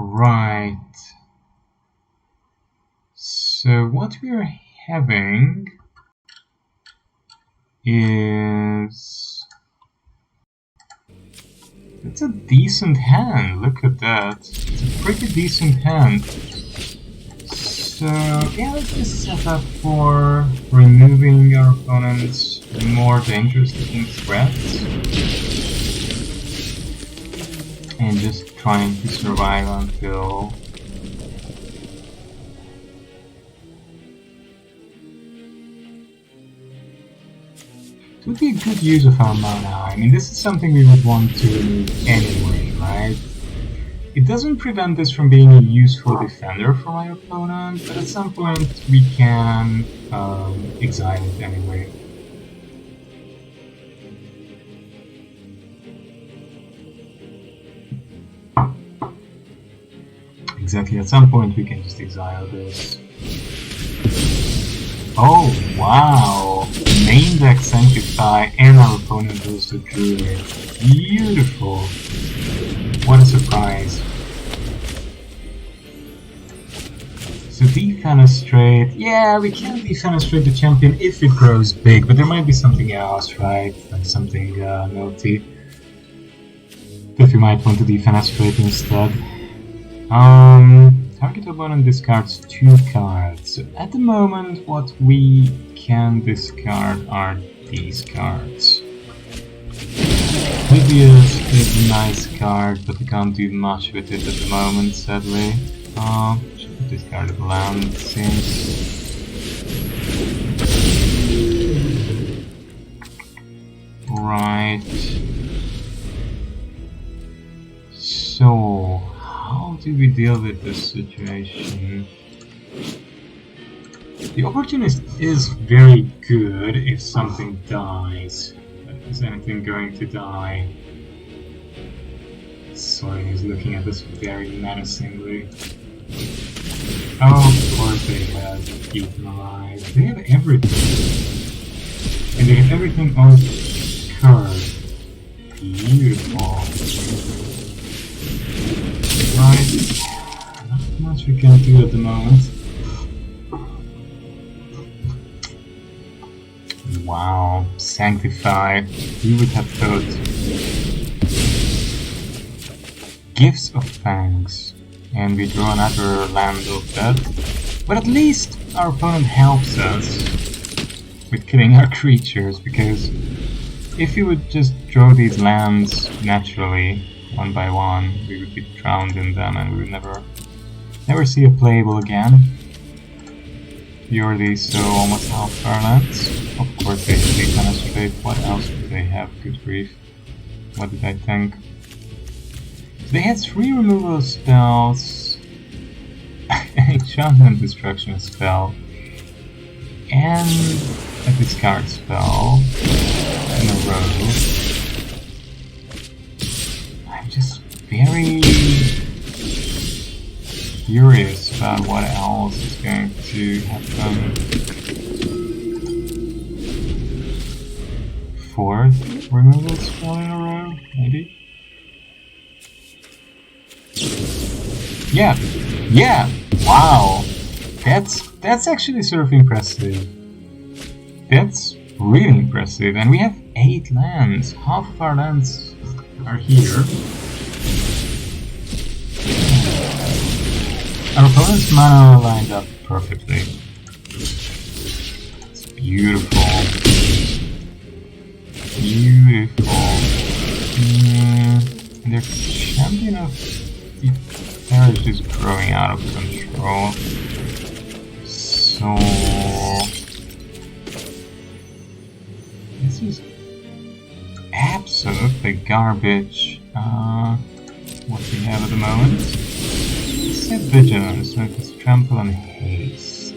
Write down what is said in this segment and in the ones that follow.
Right. So what we are having is... It's a decent hand, look at that. It's a pretty decent hand. So yeah, let's just set up for removing our opponent's more dangerous looking threats. And just trying to survive until... It would be a good use of our mana. I mean, this is something we would want to remove anyway, right? It doesn't prevent this from being a useful defender for my opponent, but at some point we can exile it anyway. Exactly, at some point we can just exile this. Oh, wow! Main deck Sanctify and our opponent also drew it. Beautiful! What a surprise. So defenestrate. Yeah, we can defenestrate the champion if it grows big, but there might be something else, right? Like something naughty that we might want to defenestrate instead. Target opponent discards 2 cards. So at the moment, what we can discard are these cards. Oblivious is a nice card, but we can't do much with it at the moment, sadly. Should have discarded land, it seems. Right. So, how do we deal with this situation? The opportunist is very good if something dies. But is anything going to die? Sorin is looking at us very menacingly. Oh, of course they have Eaten Alive. They have everything. And they have everything on curve. Beautiful. Right. Not much we can do at the moment. Wow, Sanctify. Who would have thought? Gifts of Thanks. And we draw another land of that. But at least our opponent helps us with killing our creatures, because if we would just draw these lands naturally, one by one, we would be drowned in them and we would never see a playable again. We already saw almost half our lands. Of course they defenestrate. What else do they have? Good grief. What did I think? So they had 3 removal spells, an enchantment destruction spell, and a discard spell in a row. I'm just very curious about what else is going to happen. 4th removal spell in a row, maybe? Yeah, wow, that's actually sort of impressive. That's really impressive, and we have 8 lands. Half of our lands are here. Our opponent's mana lined up perfectly. It's beautiful. Beautiful. Their champion of the parish is growing out of control. So this is absolutely garbage. What we have at the moment? Set vigilance, so it's trample and haste.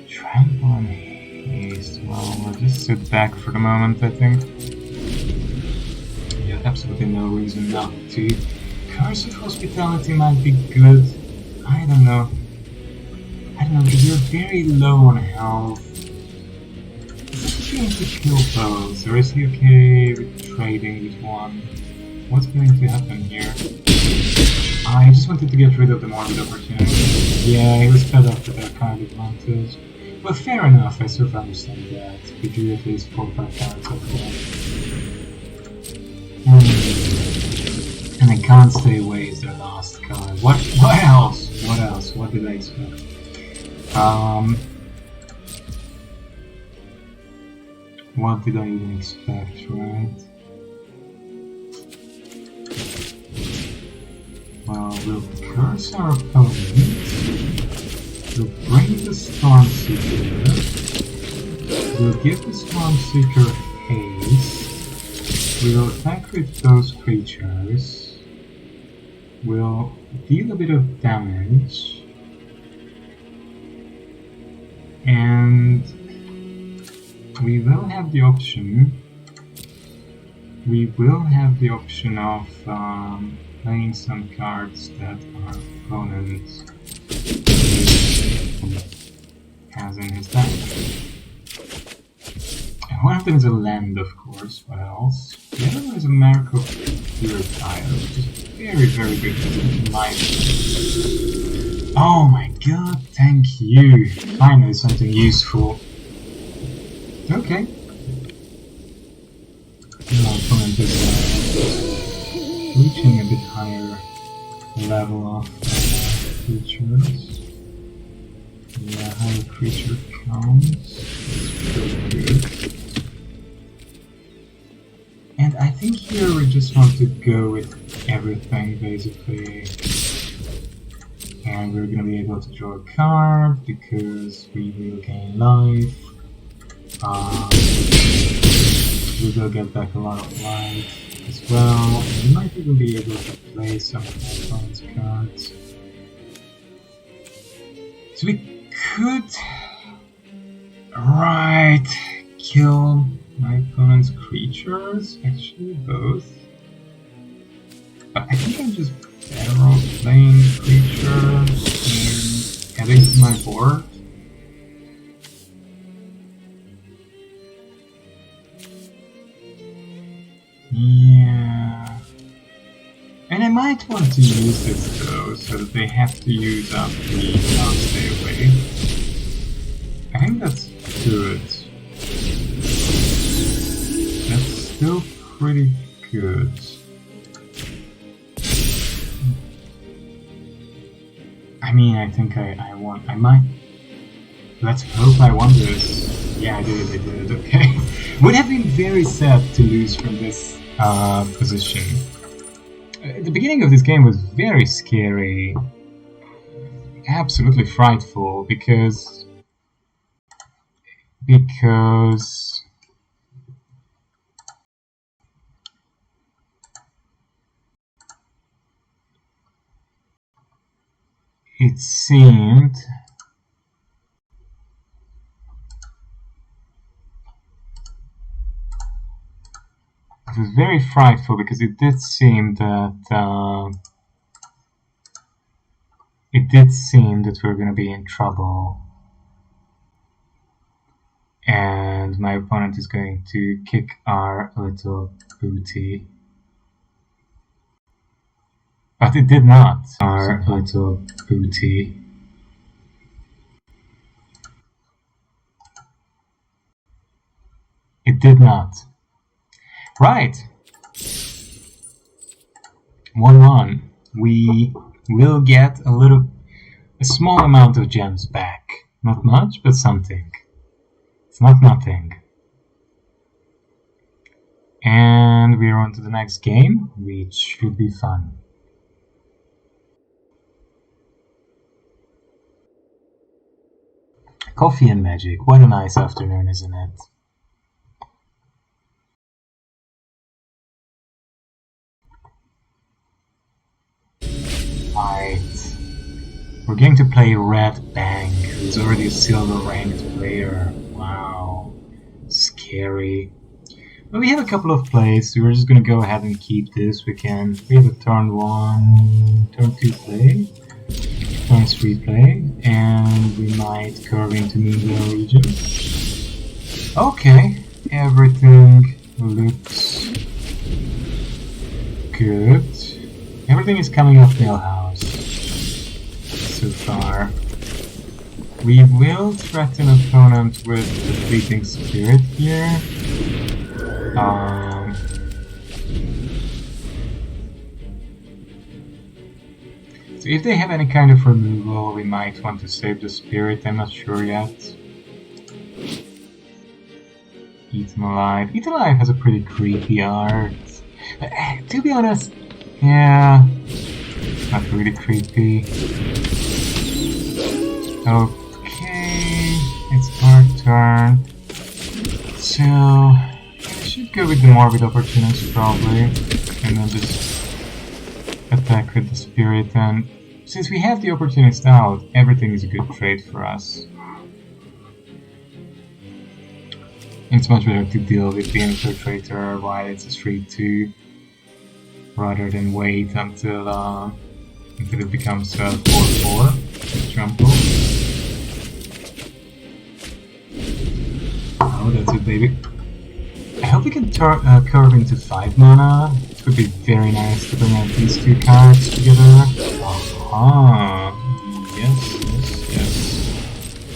Trample and haste. Well, we'll just sit back for the moment, I think. Yeah, absolutely no reason not to. Curse of Hospitality might be good. I don't know, because you're very low on health. Is he going to kill both, or is he okay with trading with one? What's going to happen here? I just wanted to get rid of the morbid opportunity. Yeah, he was fed up with that card advantage. Well, fair enough, I sort of understand that. We drew at least 4 or 5 cards up there. And I can't stay away is their last card. What else? What else? What did I expect? What did I even expect, right? Well, we'll curse our opponent. We'll bring the Stormseeker. We'll give the Stormseeker haste. We'll attack with those creatures. We'll deal a bit of damage. And we will have the option. We will have the option of playing some cards that our opponent has in his deck. And one of them is a land, of course. What else? The other one is a Markov Purifier, which is very, very good in life. Oh my god, thank you! Finally something useful. Okay. My opponent is reaching a bit higher level of creatures. Yeah, higher creature counts. That's pretty good. And I think here we just want to go with everything basically. And we're gonna be able to draw a card because we will gain life. We will get back a lot of life as well. We might even be able to play some of my opponent's cards. So we could, right, kill my opponent's creatures, actually both. But I think I'm just better off playing creatures and adding to my board. Yeah. And I might want to use this though, so that they have to use up the can't stay away. I think that's good. That's still pretty good. I mean, I think I might... Let's hope I won this. Yeah, I did it, okay. Would have been very sad to lose from this position. The beginning of this game was very scary. Absolutely frightful, because it seemed it was very frightful because it did seem that we were going to be in trouble, and my opponent is going to kick our little booty. But it did not. Our little booty. It did not. Right. 1-1. We will get a small amount of gems back. Not much, but something. It's not nothing. And we're on to the next game, which should be fun. Coffee and magic. What a nice afternoon, isn't it? Right. We're going to play Red Bang, who's already a silver ranked player. Wow. Scary. Well, we have a couple of plays, so we're just going to go ahead and keep this. We have a turn 1, turn 2 play, turn 3 play, and we might curve into Moonvale region. Okay, everything looks good. Everything is coming up Millhouse. so far. We will threaten opponent with the Fleeting Spirit here. So if they have any kind of removal, we might want to save the Spirit, I'm not sure yet. Eaten Alive. Eaten Alive has a pretty creepy art. To be honest, yeah, not really creepy. Okay, it's our turn. So, I should go with the Morbid Opportunist probably, and then just attack with the Spirit. And since we have the Opportunist out, everything is a good trade for us. It's much better to deal with the Infiltrator while it's a 3-2, rather than wait until it becomes a 4-4 trample. Oh, that's it, baby. I hope we can curve into 5 mana. It would be very nice to bring out these two cards together. Aha! Yes.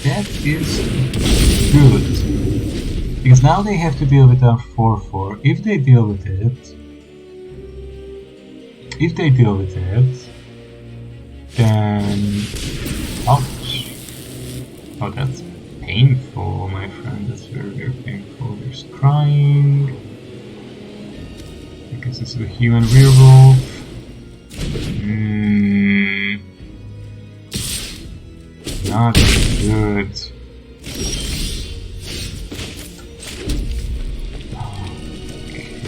That is good. Because now they have to deal with our 4-4. If they deal with it, then... ouch! Oh, that's painful, my friend. That's very, very painful. There's crying. I guess this is a human werewolf. Not good.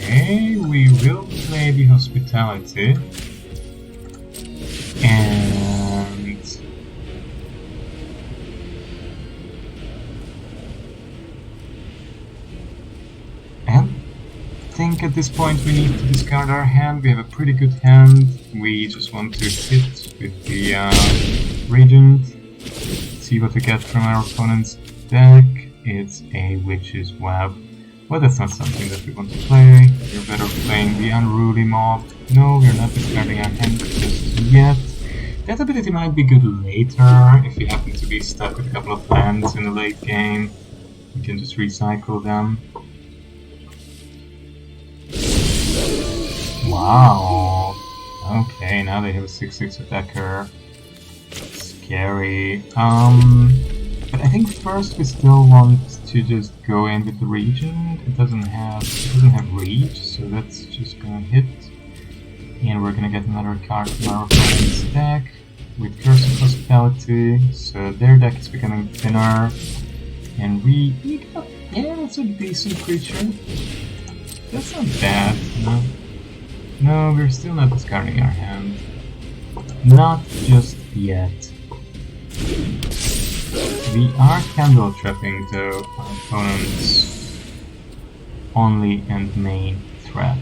Okay, we will play the Hospitality. And I think at this point we need to discard our hand. We have a pretty good hand. We just want to hit with the Regent. See what we get from our opponent's deck. It's a Witch's Web. Well, that's not something that we want to play. We're better playing the Unruly Mob. No, we're not discarding our hand just yet. That ability might be good later, if we happen to be stuck with a couple of lands in the late game. We can just recycle them. Wow! Okay, now they have a 6-6 attacker. Scary. But I think first we still want to just go in with the Regent. It doesn't have reach, so that's just gonna hit. And we're gonna get another card from our opponent's deck with Curse of Hospitality, so their deck is becoming thinner. And we got, yeah, that's a decent creature. That's not bad, no. No, we're still not discarding our hand. Not just yet. We are candle trapping though our opponent's only and main threat.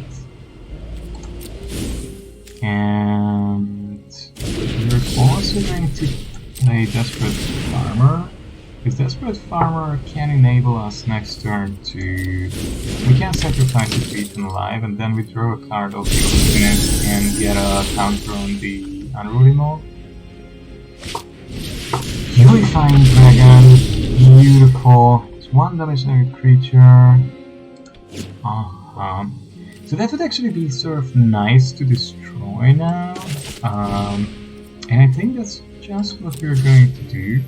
And we're also going to play Desperate Farmer, because Desperate Farmer can enable us next turn to... we can sacrifice it to Eaten Alive, and then we draw a card of the Opportunist and get a counter on the Unruly Mob. Purifying Dragon, beautiful. It's 1 damage on a creature. So that would actually be sort of nice to destroy now. And I think that's just what we're going to do.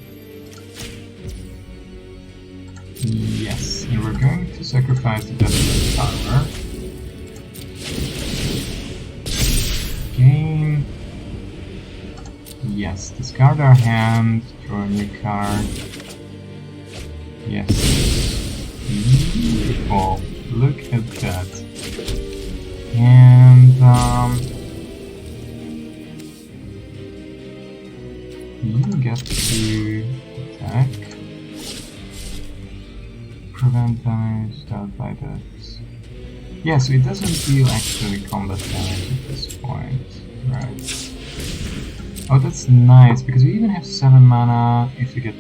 Yes, and we're going to sacrifice the Desperate Farmer. Game. Yes, discard our hand, draw a new card. Yes. Beautiful. Look at that. And you get to attack. Prevent damage dealt by that. Yeah, so it doesn't deal actually combat damage at this point. Right. Oh, that's nice, because we even have 7 mana if you get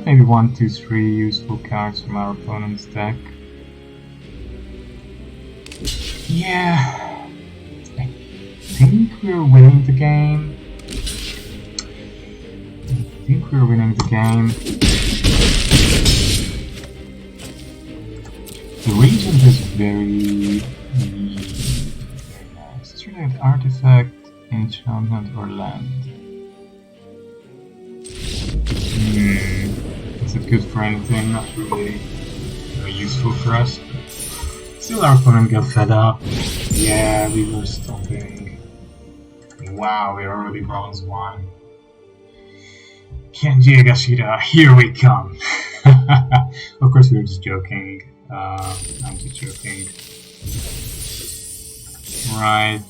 maybe 1, 2, 3 useful cards from our opponent's deck. Yeah, I think we're winning the game. think we're winning the game. The region is very nice. It's really an artifact, enchantment, or land. Is it good for anything? Not really very useful for us. Still, our opponent got fed up. Yeah, we were stopping. Wow, we're already bronze 1. Kenji Egashira, here we come! Of course, we were just joking. I'm just joking. Right,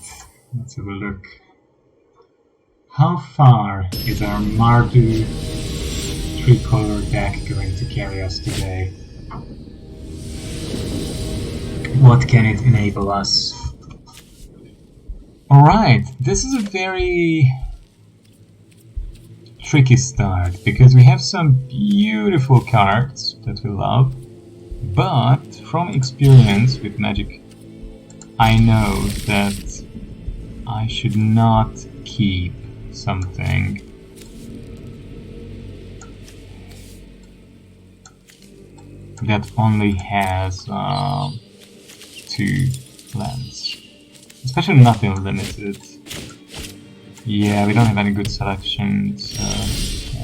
let's have a look. How far is our Mardu 3-color deck going to carry us today? What can it enable us? Alright, this is a very tricky start, because we have some beautiful cards that we love, but from experience with Magic, I know that I should not keep something that only has 2 lands, especially not unlimited. Yeah, we don't have any good selections, so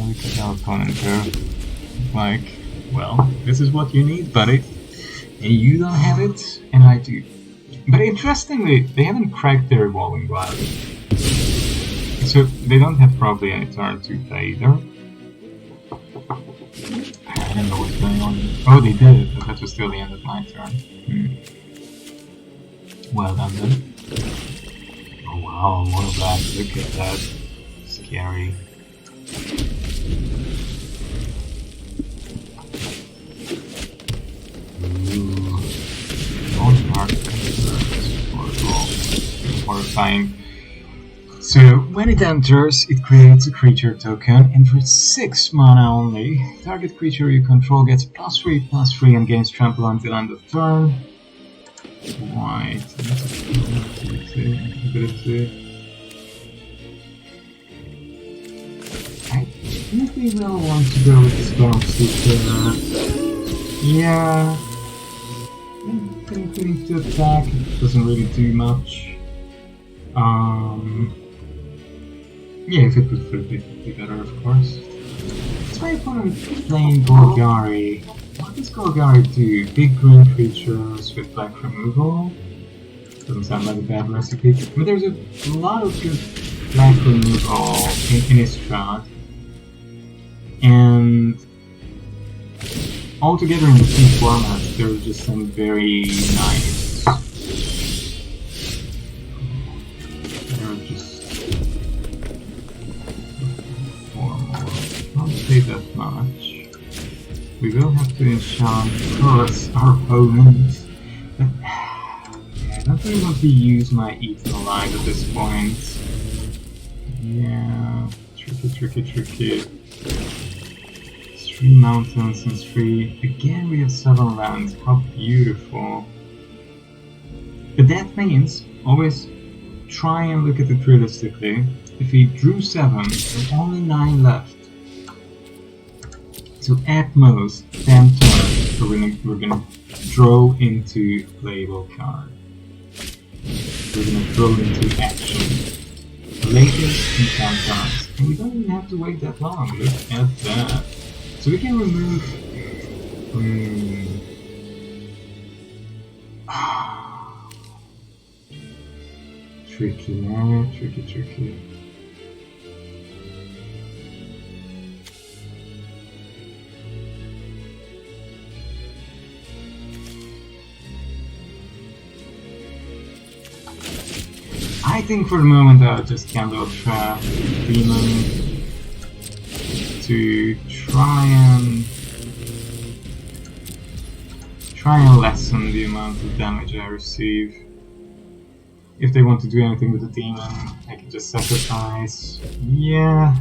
we could our opponent go like, well, this is what you need, buddy, and you don't have it, and I do. But interestingly, they haven't cracked their Evolving Wild, so they don't have probably any turn to play either. I don't know what's going on. Oh, they did, but that was still the end of my turn. Well done then. Oh wow, mono black, look at that. Scary. Ooh. Horrifying. So, when it enters, it creates a creature token, and for 6 mana only, target creature you control gets +3/+3 and gains trample until end of turn. Right, I think we will want to go with the Storm Seeker. Yeah, I think we need to attack, it doesn't really do much. Yeah, if it would flip, it would be better, of course. That's my opponent playing Golgari. What does Golgari do? Big green creatures with black removal? Doesn't sound like a bad recipe. But there's a lot of good black removal in Innistrad. And altogether in the 2 formats, there are just some very nice. There are just 4 more. Not say that much. We will have to enchant us, our opponent. But yeah, I don't really want to use my Eternal Light at this point. Yeah, tricky. 3 mountains and 3. Again, we have 7 lands. How beautiful. But that means always try and look at it realistically. If we drew 7, there's only 9 left. So at most 10 turns, we're gonna draw into playable card. We're gonna draw into action. Latest in 10 turns. And we don't even have to wait that long. Look at that. So we can remove. Tricky, man. Tricky. I think for the moment I'll just Candle Trap Demon to try and lessen the amount of damage I receive. If they want to do anything with the demon, I can just sacrifice. Yeah.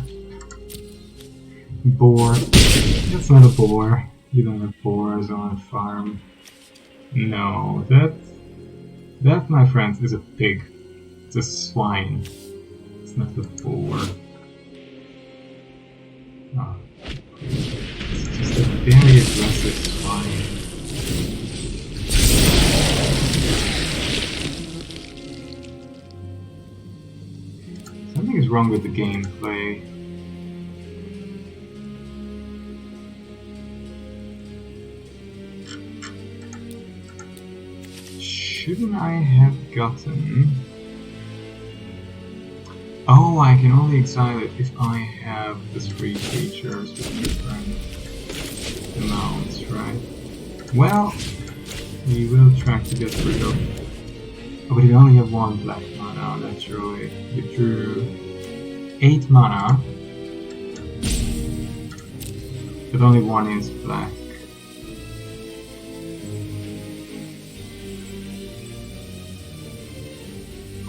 Boar. That's not a boar. You don't have boars on a farm. No, that my friends is a pig. It's a swine. It's not a boar. Oh, it's just a very aggressive spine. Something is wrong with the gameplay. Shouldn't I have gotten... Oh, I can only exile it if I have the 3 creatures with different amounts, right? Well, we will try to get rid of... Oh, but we only have 1 black mana, naturally. We drew 8 mana, but only 1 is black.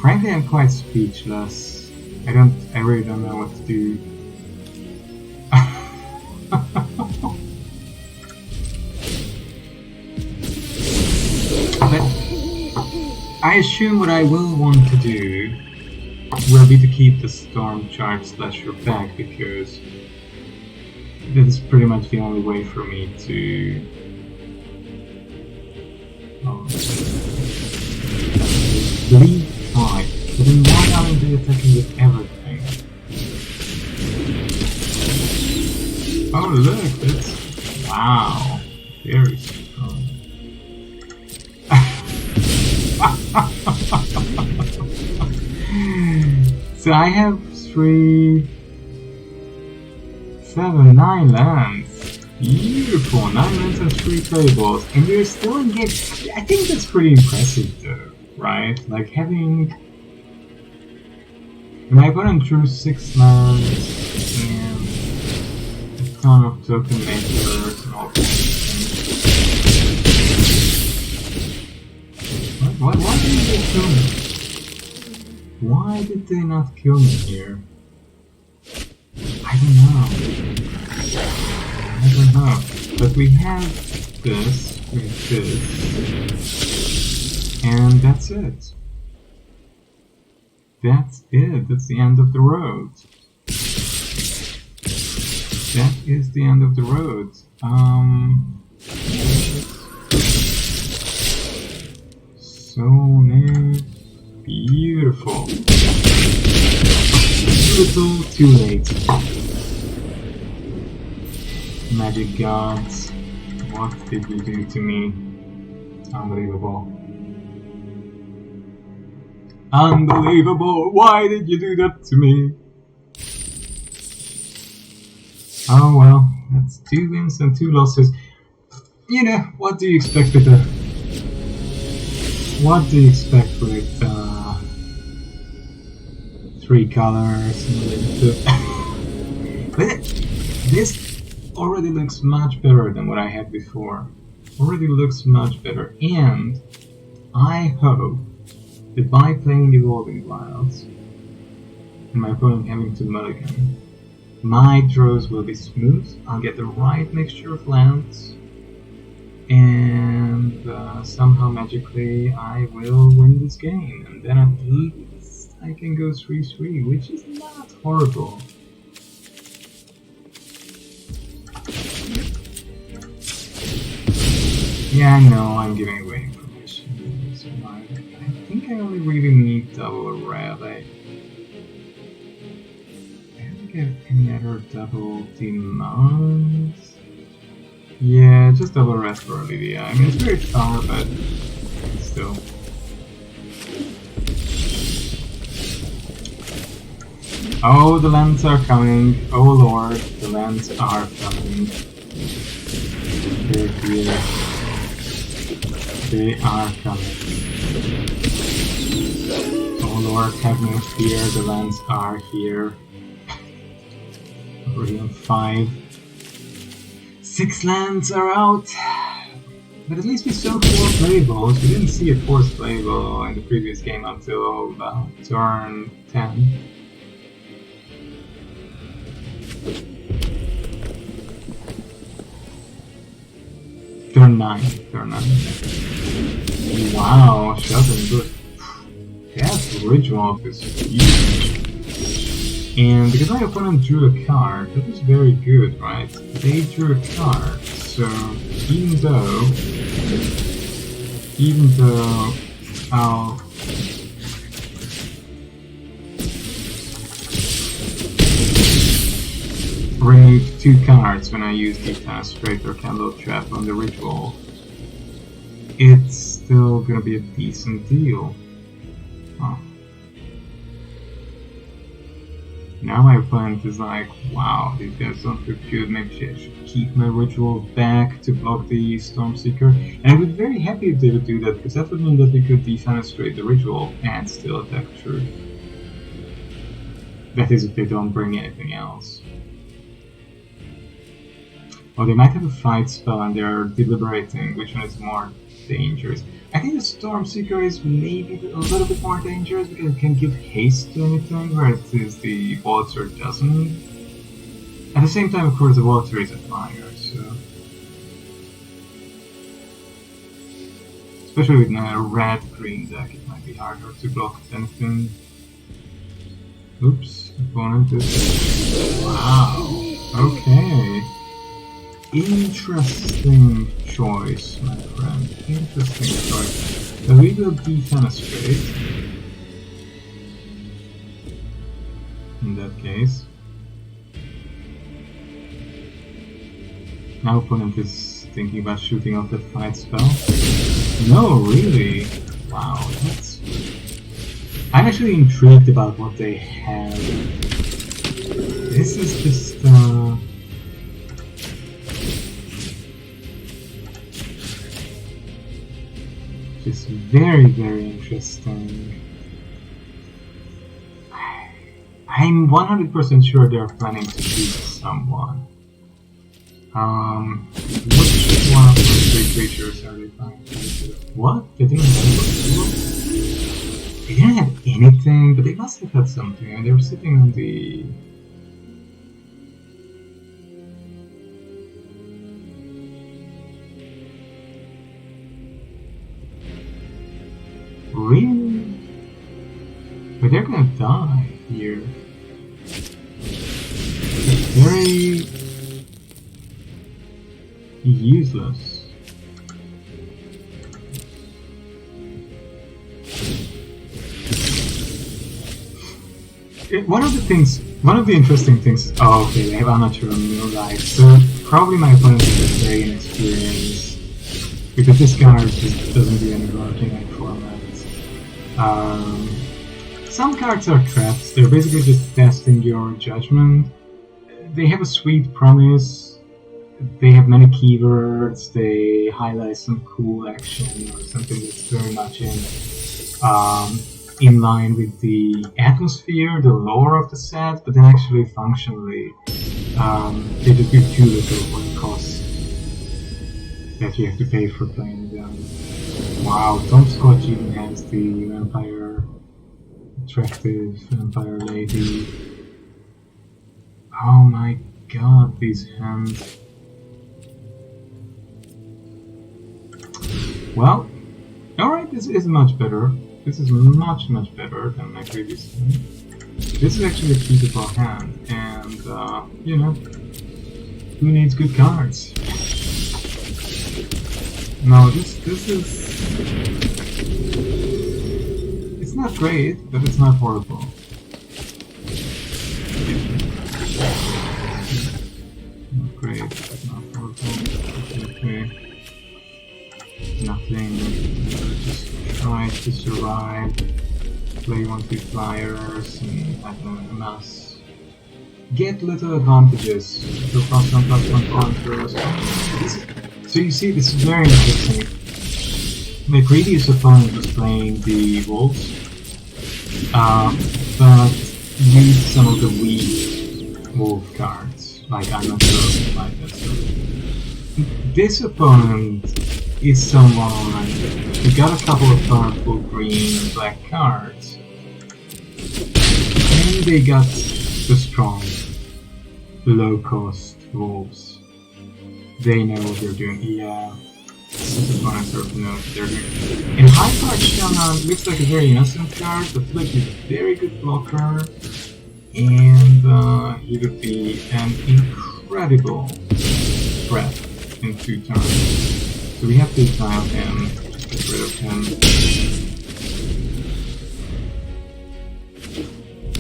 Frankly, I'm quite speechless. I really don't know what to do. But I assume what I will want to do will be to keep the Storm Charge Slasher back, because that is pretty much the only way for me to... Bleed 5. But then why aren't they attacking with everything? Oh look, that's... Wow. Very strong. So I have 3... 7, 9 lands. Beautiful, 9 lands and 3 playballs. And we're still in game. I think that's pretty impressive though, right? Like having... My opponent drew 6 lands and a ton of token makers and all kinds of things. Why didn't they kill me? Why did they not kill me here? I don't know. But we have this, and that's it. That's it. That's the end of the road. That is the end of the road. So beautiful. Little too late. Magic gods, what did you do to me? Unbelievable. Unbelievable! Why did you do that to me? Oh well, that's 2 wins and 2 losses. You know, what do you expect with the... What do you expect with 3 colors and But this already looks much better than what I had before. Already looks much better, and I hope that by playing Evolving Wilds and my opponent having to mulligan, my draws will be smooth. I'll get the right mixture of lands, and somehow magically I will win this game, and then at least I can go 3-3, which is not horrible. Yeah, I know I'm giving away information. So I think I only really need double rally. I don't get any other double demands. Yeah, just double rest for Olivia. I mean, it's very far, but still. Oh, the lands are coming. Oh lord, the lands are coming. They're here. They are coming. Oh lord, have no fear, the lands are here. Already on 5. 6 lands are out. But at least we saw 4 playballs. We didn't see a 4th playball in the previous game until about turn 10. Turn 9. Wow, shot and good. That Ridge Walk is huge. And because my opponent drew a card, that was very good, right? They drew a card, so even though I'll remove 2 cards when I use the Innistrad or Candle Trap on the ritual, it's still gonna be a decent deal. Oh. Now my opponent is like, wow, these guys don't look good, maybe I should keep my ritual back to block the Stormseeker. And I would be very happy if they would do that, because that would mean that they could defenestrate the ritual and still attack through. That is if they don't bring anything else. Well, they might have a fight spell and they're deliberating which one is more dangerous. I think the Stormseeker is maybe a little bit more dangerous because it can give haste to anything, whereas the Water doesn't. At the same time, of course, the Water is a fire, so... Especially with a red-green deck, it might be harder to block anything. Oops, opponent is... Wow, okay. Interesting choice, my friend. Interesting choice. So we will defenestrate. In that case. Now opponent is thinking about shooting off that fight spell. No, really? Wow, that's... I'm actually intrigued about what they have. This is just just very, very interesting. I'm 100% sure they're planning to shoot someone. Which one of those 3 creatures are they planning to shoot? What? They didn't have They didn't have anything, but they must have had something, and they were sitting on the... Really? But they're gonna die here. It's very... useless. One of the interesting things... Oh, okay, they have unnatural life, so probably my opponent is just very inexperienced. Because this card just doesn't do any work in that format. Some cards are traps, they're basically just testing your judgment. They have a sweet promise, they have many keywords, they highlight some cool action or something that's very much in line with the atmosphere, the lore of the set, but then actually functionally they just give too little for the cost that you have to pay for playing them. Wow, Tom Scott even has the vampire, attractive vampire lady. Oh my god, these hands. Well, alright, this is much better. This is much better than my previous hand. This is actually a keepable hand, and you know, who needs good cards? No, this is... It's not great, but it's not horrible. Not great, but not horrible. Okay. Nothing, just try to survive, play 1-2 flyers, and have a mass. Get little advantages, so +1/+1 counters. So you see, this is very interesting. My previous opponent was playing the wolves, but used some of the weak wolf cards, like I'm not sure if you like that stuff. This opponent is someone who got a couple of powerful green and black cards, and they got the strong, low-cost wolves. They know what they're doing. Yeah, this opponent sort of knows what they're doing. And High Card Shaman looks like a very innocent card, but looks like a very good blocker And he would be an incredible threat in 2 turns. So we have to exile him, get rid of him.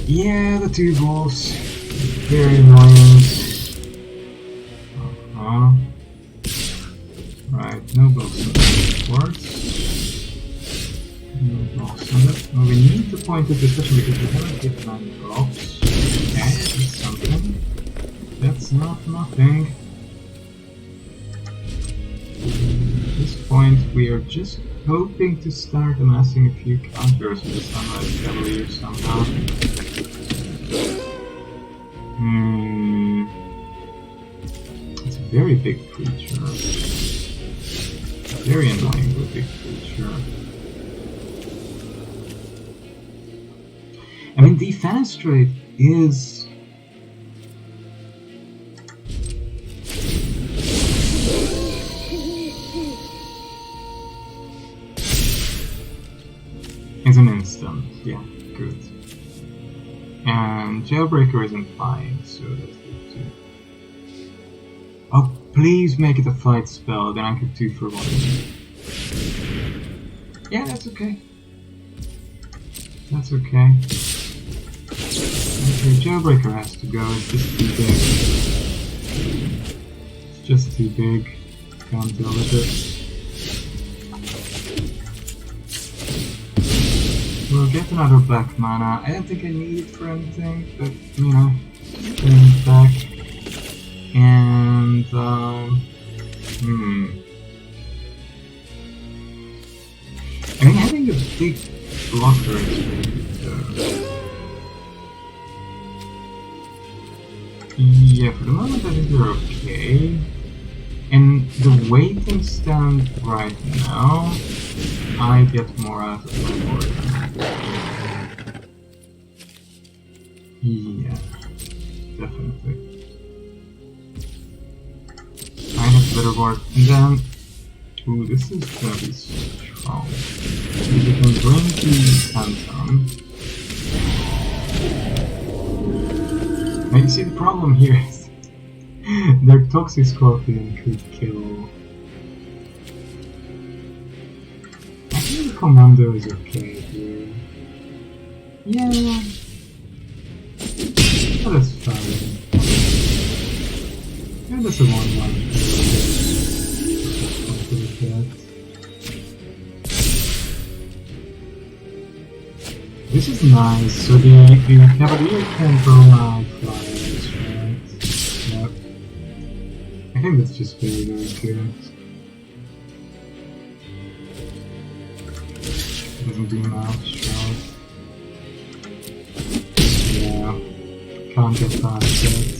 Yeah, the 2 wolves. Very annoying. Right, no blocks on the boards. No blocks on it. Well, we need to point of discussion because we haven't given any blocks. Okay, that's something. That's not nothing. At this point, we are just hoping to start amassing a few counters with the Sunrise Cavalier somehow. It's a very big creature. Very annoyingly big creature. I mean, Defenestrate is... It's an instant, yeah, good. And Jailbreaker isn't flying, so that's good too. Oh, please make it a fight spell, then I could 2 for 1. Yeah, that's okay. That's okay. Okay, Jailbreaker has to go, it's just too big. It's just too big. Can't deal with it. We'll get another black mana. I don't think I need it for anything, but you know, bring it back. And I mean, having a big blocker is really good. Yeah, for the moment I think we're okay. And the waiting stand right now, I get more out of my board. Yeah, definitely. I have better board. And then, ooh, this is gonna be strong. We can bring the Phantom. Now you see the problem here is their Toxic Scorpion could kill. I think the Commando is okay here. Yeah. Oh, that's fine. Yeah, that's a 1-1. This is nice, so the Cavalier can roll out flyers, right? Yep. I think that's just very, very good. Doesn't do much, right? Yeah. Can't get past it.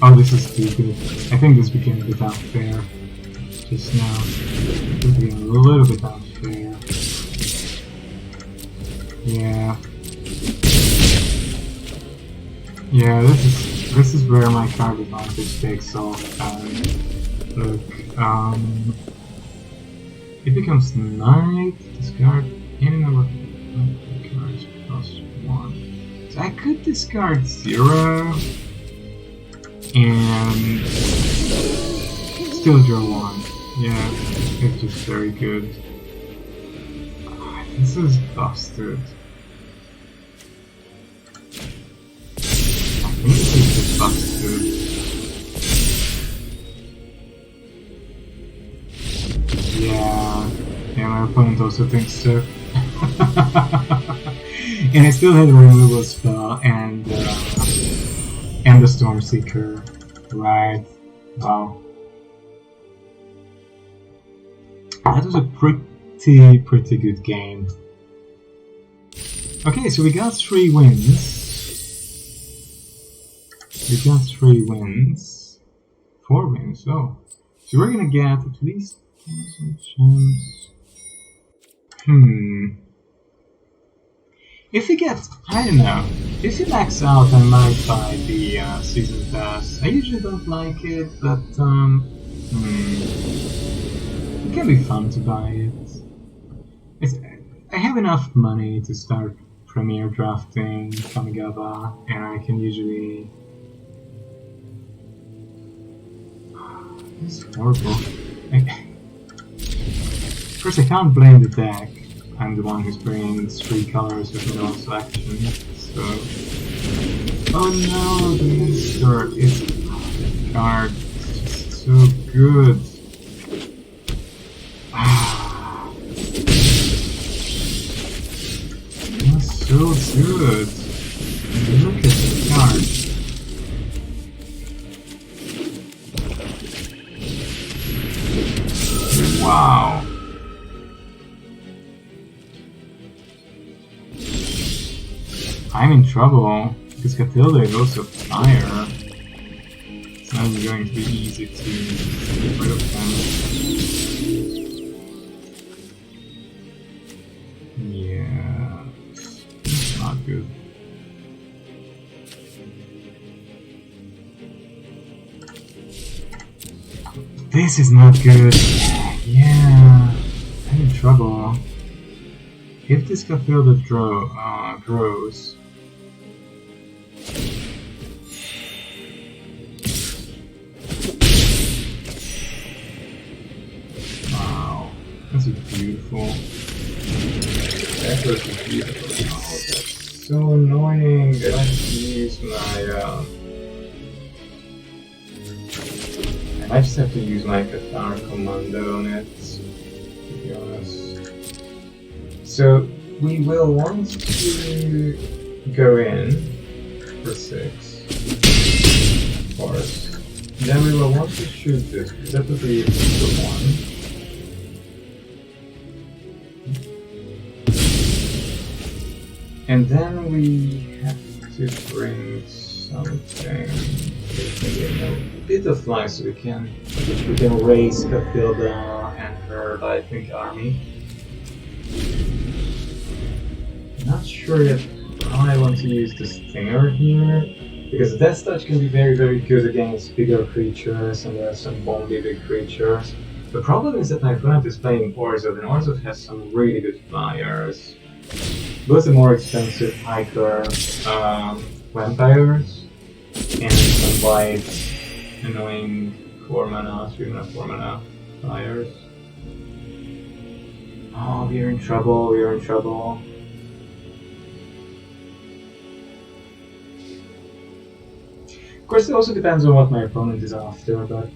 Oh, this is too good. I think this became a bit unfair just now. This became a little bit unfair. Yeah. Yeah, this is where my card advantage takes off. Look, it becomes Knight, discard any number of cards plus 1. So I could discard 0 and still draw 1. Yeah, it's just very good. This is busted. I think this is just busted. Yeah, my opponent also thinks so. And I still had a removal spell and the Stormseeker. Right. Wow. That was a pretty good game. Okay, so we got 3 wins. We got 3 wins. 4 wins, oh. So we're gonna get at least 1,000 gems. If we get, I don't know, if you max out I might buy the season pass. I usually don't like it, but it can be fun to buy it. I have enough money to start Premier drafting Kamigawa, and I can usually... This is horrible. Of course, I can't blame the deck. I'm the one who's bringing 3 colors with no selection, so... Oh no, the monster is... the card is just so good. That's so good. Look at the card. Wow. I'm in trouble, because Catilda is also fire. It's not even going to be easy to get rid of them. Yeah, it's not good. This is not good. Yeah, I'm in trouble. If this Catilda grows, wow, that's beautiful. That was beautiful. Oh, that's so annoying. I have to use my. I just have to use my Qatar commando on it, to be honest. So we will want to go in for 6, of course. Then we will want to shoot this, because that would be the 1. And then we have to bring something, maybe a bit of life so we can raise Catilda and her lightning army. Not sure yet how I want to use the Stinger here, because Death Touch can be very, very good against bigger creatures, and there are some bomby big creatures. The problem is that my opponent is playing Orzhov, and Orzhov has some really good flyers. Both the more expensive hiker vampires, and some white, annoying 4 mana, 3 mana, 4 mana flyers. Oh, we are in trouble, we are in trouble. Of course, it also depends on what my opponent is after, but...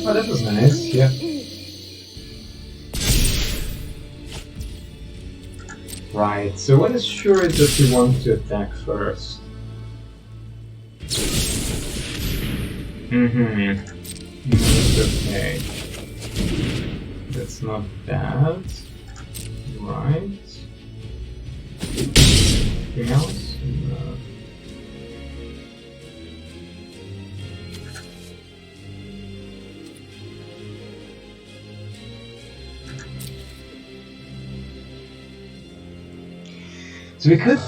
Oh, that was nice, yeah. Right, so what is sure is that we want to attack first. That's okay. That's not bad. Right. Anything else? No. So we could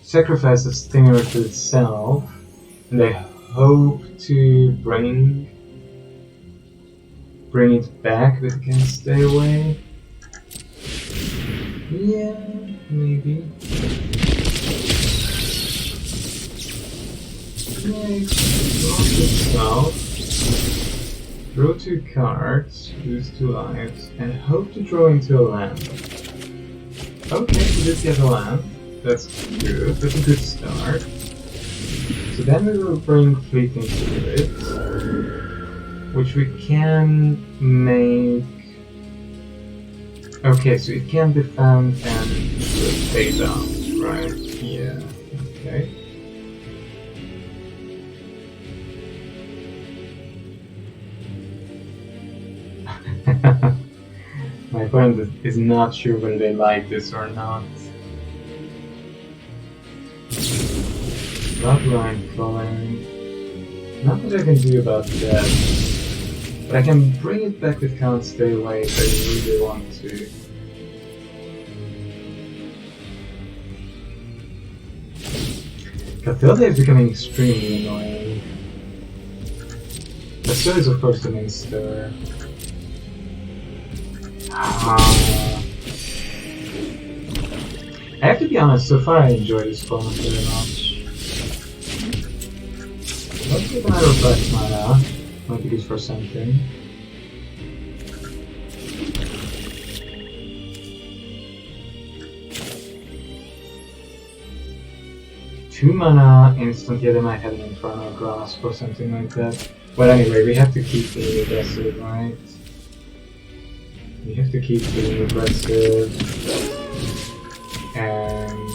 sacrifice the Stinger to itself, and I hope to bring it back, but it can stay away. Yeah, maybe. Draw 2 cards, lose 2 lives, and hope to draw into a land. Okay, we did get a land. That's good. That's a good start. So then we will bring Fleeting Spirit, which we can make... Okay, so it can defend and phase out, right? Yeah, okay. My opponent is not sure whether they like this or not. Bloodline Culling. Not much I can do about that. But I can bring it back with Can't Stay Away if I really want to. Cathilda is becoming extremely annoying. But so is of course the Minster. I have to be honest, so far I enjoy this format very much. Let's get another black mana. Might be good for something. Two mana instant, yeah, they might have an Infernal Grasp or something like that. But anyway, we have to keep being aggressive, right? We have to keep being aggressive. And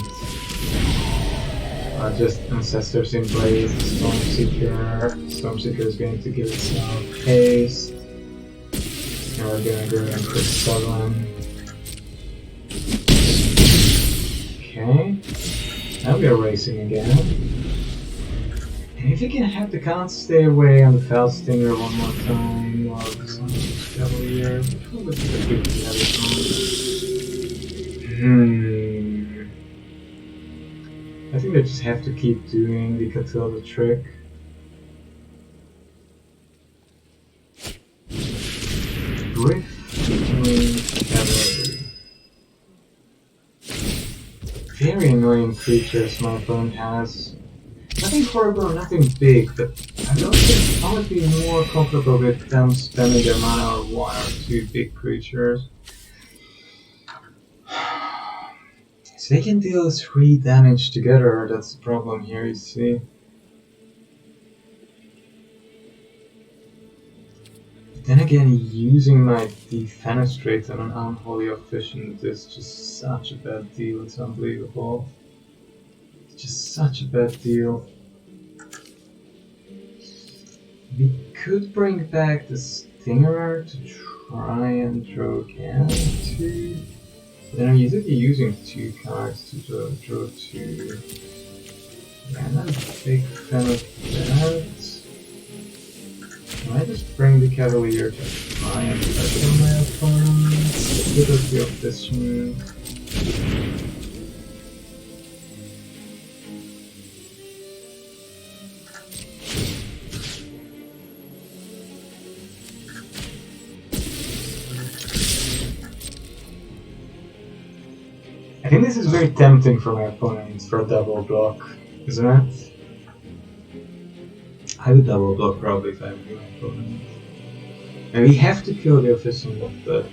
just Ancestors Embrace, Stormseeker. Stormseeker is going to give itself haste. And we're gonna go in for 7. Okay. Now we are racing again. And if you can have the Can't Stay Away on the Felstinger one more time, while the Sun is Cavalier, which one would be the good I think they just have to keep doing the Cathilda trick. Cavalry. Very annoying creatures my opponent has. Nothing horrible, nothing big, but I don't think I would be more comfortable with them spending their mana on 1 or 2 big creatures. So they can deal 3 damage together, that's the problem here, you see. But then again, using my Defenestrate on an Unholy Efficient is just such a bad deal, it's unbelievable. It's just such a bad deal. We could bring back the Stinger to try and draw again too. Then I'm usually using 2 cards to draw 2. Yeah, I'm not a big fan of that. Can I just bring the Cavalier to try and touch on my opponent? Get rid of the Optician. I think this is very tempting for my opponent for a double block, isn't it? I would double block probably if I were my opponent. And we have to kill the official, but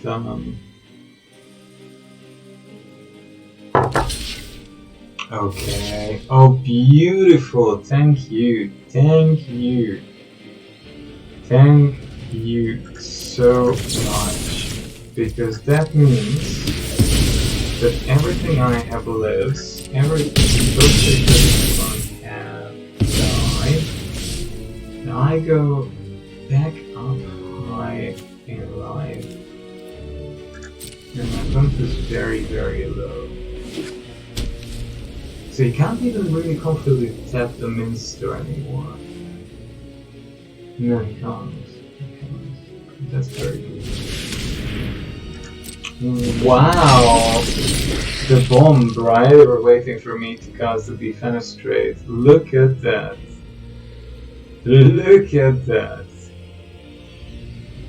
okay. Oh, beautiful! Thank you, thank you, thank you so much, because that means that everything I have lives, everything those creatures have died. Now I go back up high in life, and my opponent is very, very low. So you can't even really comfortably tap the Minster anymore. No, you can't. That's very good. Wow! The bomb, right? They were waiting for me to cast the Defenestrate. Look at that! Look at that!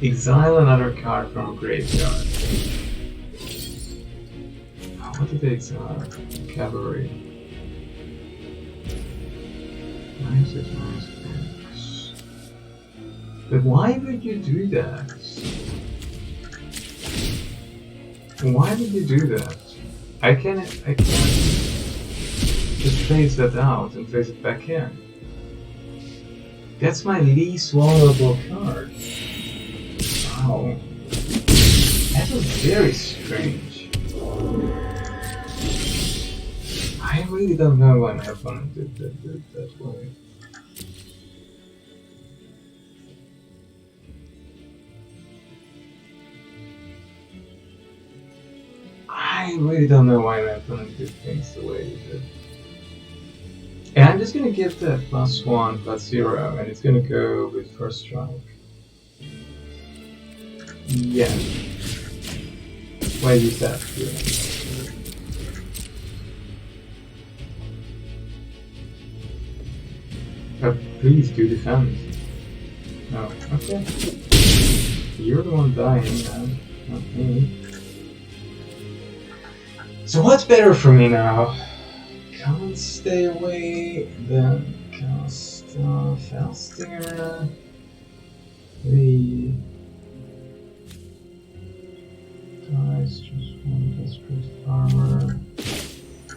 Exile another card from graveyard. Oh, what did they exile? Cavalry. Nice, nice. But why would you do that? Why did you do that? I can't just phase that out and phase it back in. That's my least vulnerable card. Wow. That was very strange. I really don't know why my opponent did that way. I really don't know why my opponent did things the way he did. And I'm just gonna give that +1, +0, and it's gonna go with first strike. Yeah. Why is that? Please do defend. No, okay. You're the one dying, man, not me. So what's better for me now? Can't stay away, then cast Felsteer. The guys just one desperate farmer.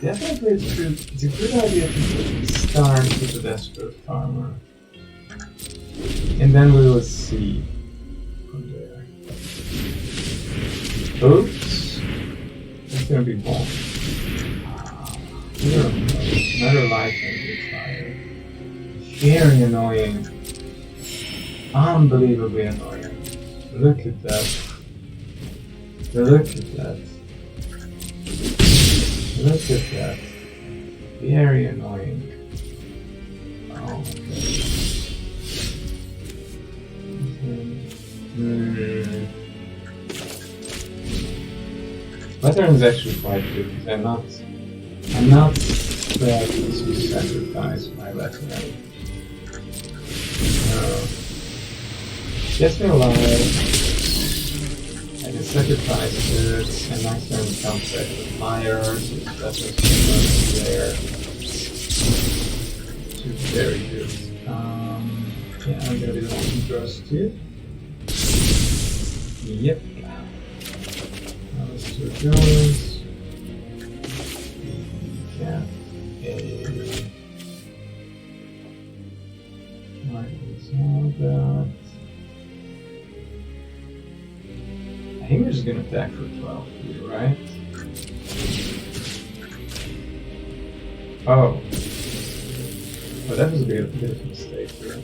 Definitely it's a good idea to start with a desperate farmer. And then we will see from there. Oops. That's gonna be bomb. Another life and fire. Very annoying. Unbelievably annoying. Look at that. Look at that. Look at that. Very annoying. Oh my god. My turn is actually quite good because I'm not ready to sacrifice my legendary. Gets me alive. I can sacrifice it, and next turn comes back with fire, so that's what's there. Which is very good. Yeah, I'm gonna be the one who draws too. Yep. Let's do those. Yeah. What is all that? I think we're just gonna attack for 12 here, right? Oh. Oh, that was a bit of a mistake here.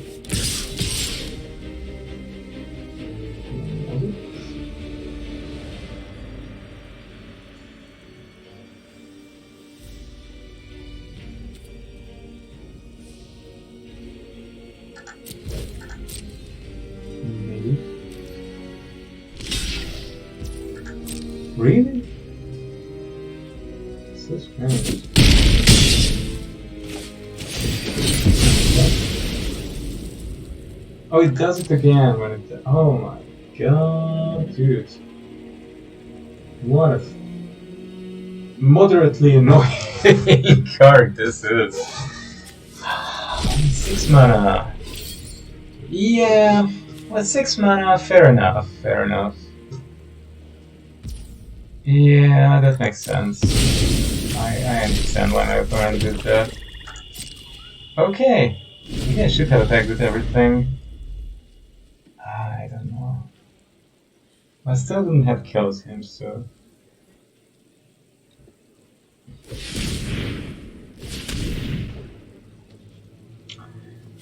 Was it? Maybe. Really? It's so strange. Oh, it does it again when it. Oh my god, dude. What a moderately annoying card this is. 6 mana. Yeah, well, 6 mana, fair enough, fair enough. Yeah, that makes sense. I understand why my opponent did that. Okay, maybe I should have attacked with everything. I don't know. I still didn't have kills him, so...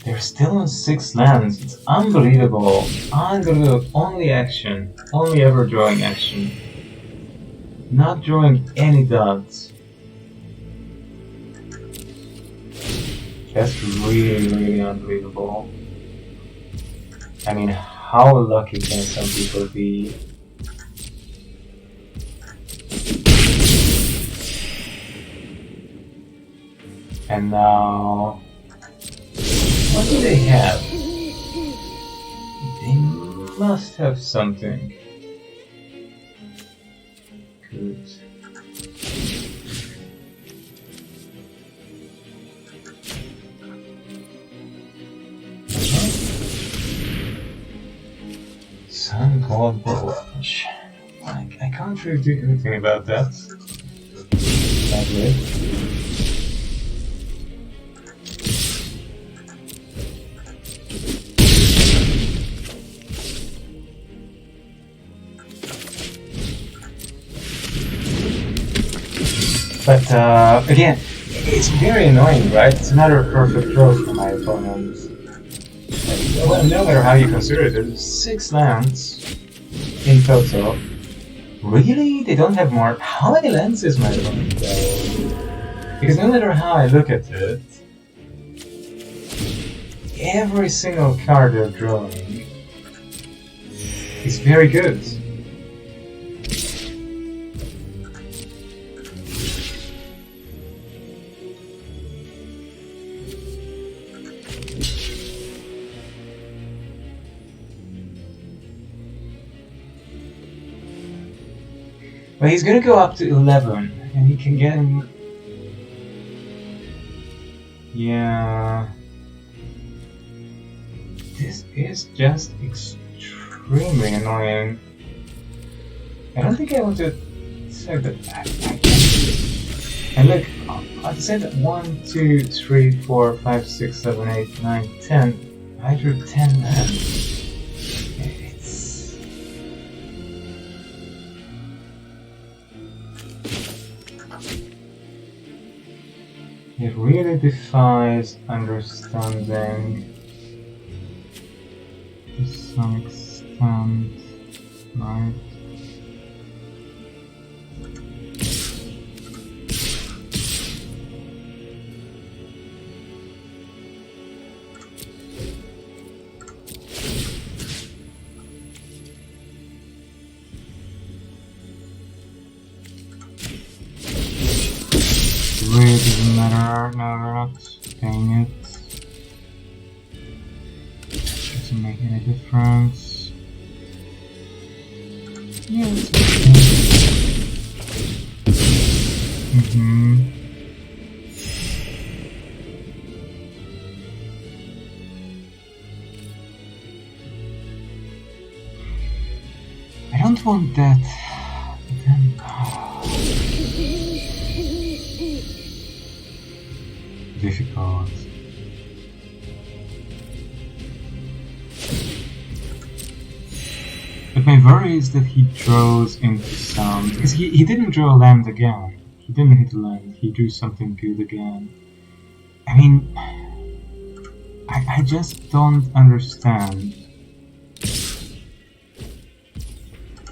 They're still on 6 lands. It's unbelievable. Unbelievable. Only action. Only ever drawing action. Not drawing any dots. That's really, really unbelievable. I mean, how lucky can some people be? And now... what do they have? They must have something. Good. Sun called Boros. I can't really do anything about that. Sadly. But again, it's very annoying, right? It's another perfect draw for my opponent. Well, no matter how you consider it, there's 6 lands in total. Really? They don't have more? How many lands is my opponent though? Because no matter how I look at it, every single card they're drawing is very good. But he's gonna go up to 11, and he can get him. Yeah. This is just extremely annoying. I don't think I want to say that I can. And look, I'd say that 1, 2, 3, 4, 5, 6, 7, 8, 9, 10. I drew 10 lands. It really defies understanding to some extent, right? Really doesn't matter, no, we're not paying it. Doesn't make any difference. Yeah, it's okay. I don't want that. Then, difficult. But my worry is that he draws into some, because he didn't draw a land again. He didn't hit a land, he drew something good again. I mean, I just don't understand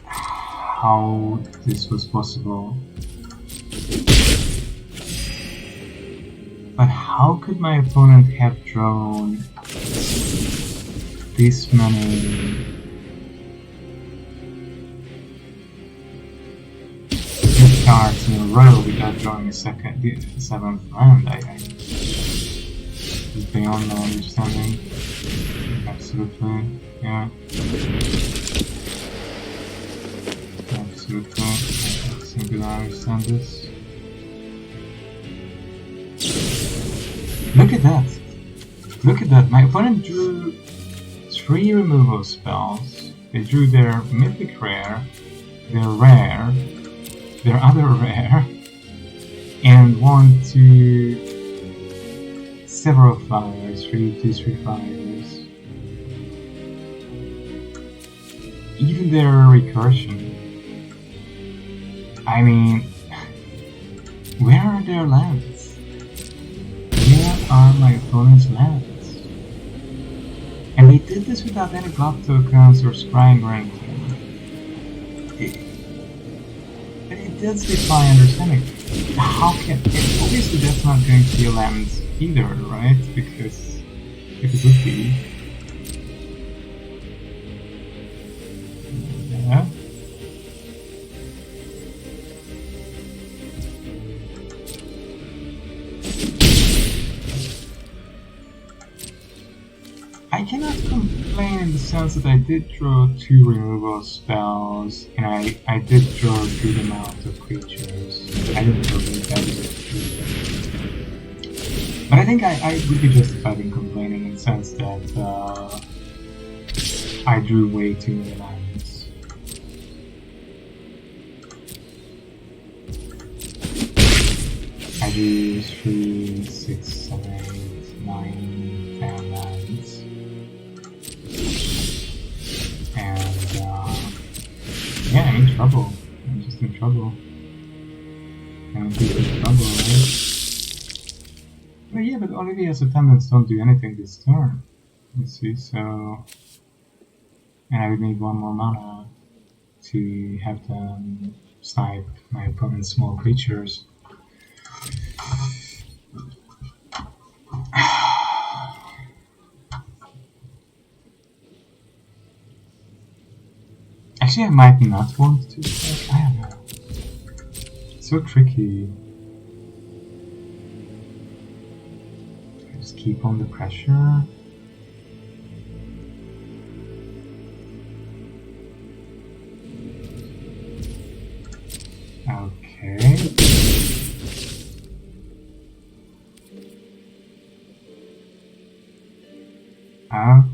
how this was possible. But how could my opponent have drawn this many cards in a row without drawing a seventh land? It's beyond my understanding. Absolutely, yeah. Absolutely, I simply don't understand this. Look at that! Look at that! My opponent drew 3 removal spells. They drew their mythic rare, their rare, their other rare, and 1, 2, several flyers, 3, 2, 3 flyers. Even their recursion. I mean, where are their lands? Where are my opponent's lands? And they did this without any block tokens or scrying or anything. It does defy understanding. How can... obviously that's not going to be a land either, right? Because if it would be... yeah. I cannot complain in the sense that I did draw 2 removal spells, and I did draw a good amount of creatures. I didn't draw really bad creatures. But I think I would be justified in complaining in the sense that I drew way too many lands. I drew 3, 6, 7, 8, 9, 10 lands. And yeah, I'm in trouble. I'm just in trouble. I'm in trouble, right? But yeah, but Olivia's attendants don't do anything this turn. You see, so... and I would need 1 more mana to have them snipe my opponent's small creatures. Actually, I might not want to. I don't know. It's so tricky. Just keep on the pressure. Okay. Okay.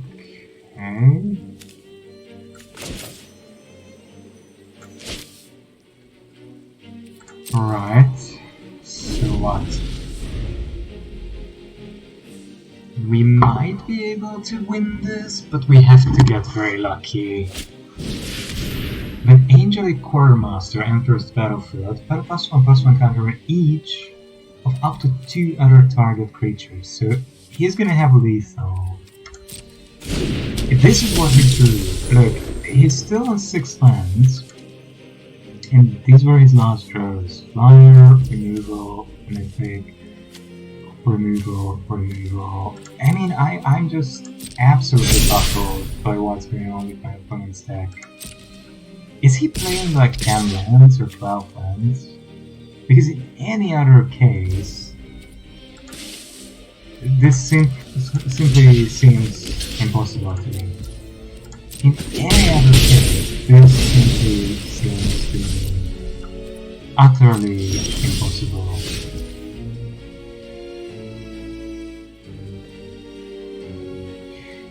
Right. So what? We might be able to win this, but we have to get very lucky. When Angelic Quartermaster enters the battlefield, put a +1/+1 counter on each of up to 2 other target creatures. So he's gonna have lethal. If this is what he drew, look, he's still on 6 lands, and these were his last draws. Flyer, removal, mythic, removal. I mean, I'm just absolutely baffled by what's going on with my opponent's deck. Is he playing like 10 lands or 12 lands? Because in any other case, this simply seems impossible to me. In any other case, this simply seems to me utterly impossible.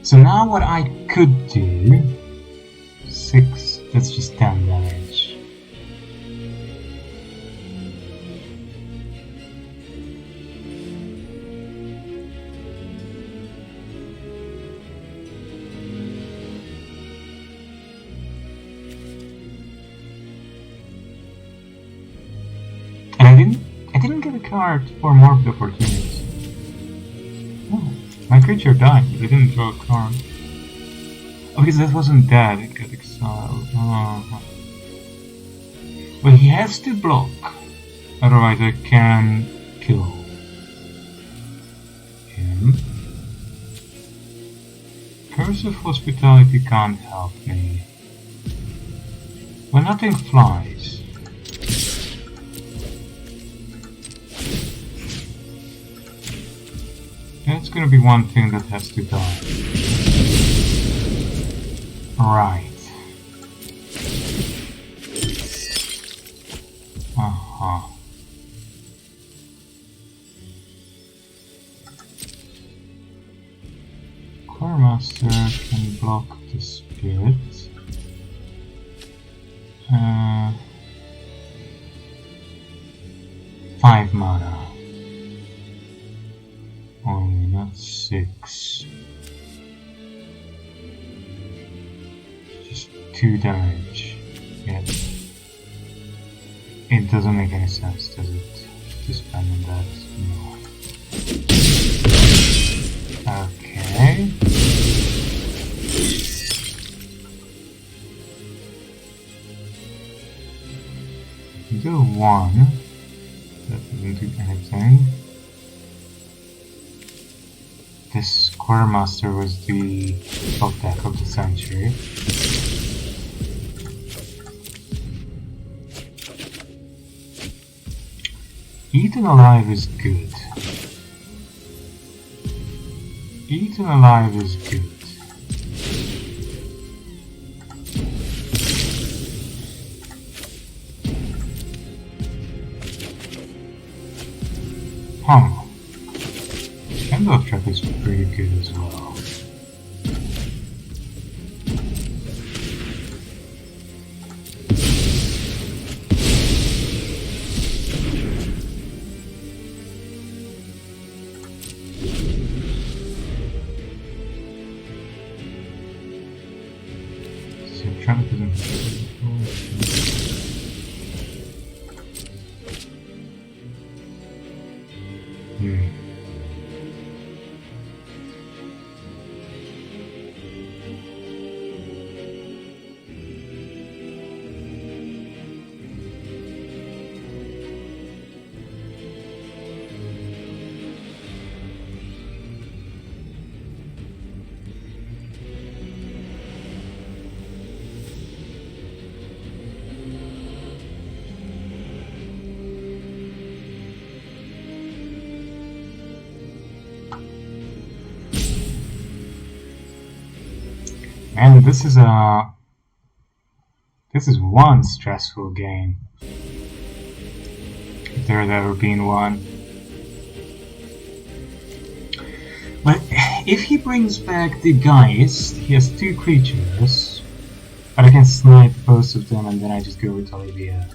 So now what I could do, 6, that's just 10 damage. And I didn't get a card for Morph Opportunities. Oh, my creature died, but I didn't draw a card. Oh, because that wasn't dead, it got exiled. Oh. Well, he has to block, otherwise I can kill him. Curse of Hospitality can't help me. Well, nothing flies. That's gonna be one thing that has to die. Right. Quartermaster can block the spirit. 5 mana. Only not 6. Just 2 damage. Yeah. It doesn't make any sense, does it? To spend on that? No. Okay. Do 1. That doesn't do anything. This Quartermaster was the top deck of the century. Eaten Alive is good. Eaten Alive is good. Candle Trap is pretty good as well. So Trap isn't. And this is one stressful game. there's ever been one. But if he brings back the Geist, he has 2 creatures, but I can snipe both of them and then I just go with Olivia.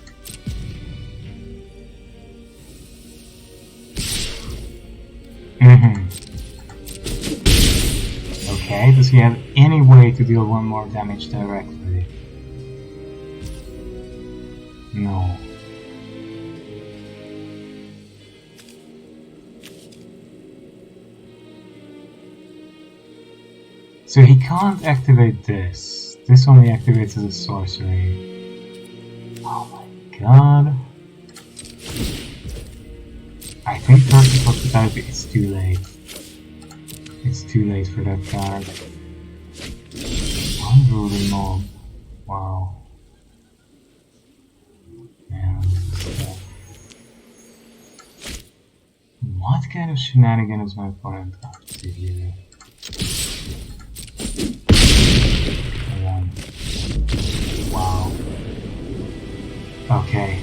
Okay, does he have any way to deal 1 more damage directly? No. So he can't activate this. This only activates as a sorcery. Oh my god. I think Perfect Hospitality is too late. It's too late for that card. Unruly Mob. Wow. Man. What kind of shenanigans is my opponent up to here? Wow. Okay.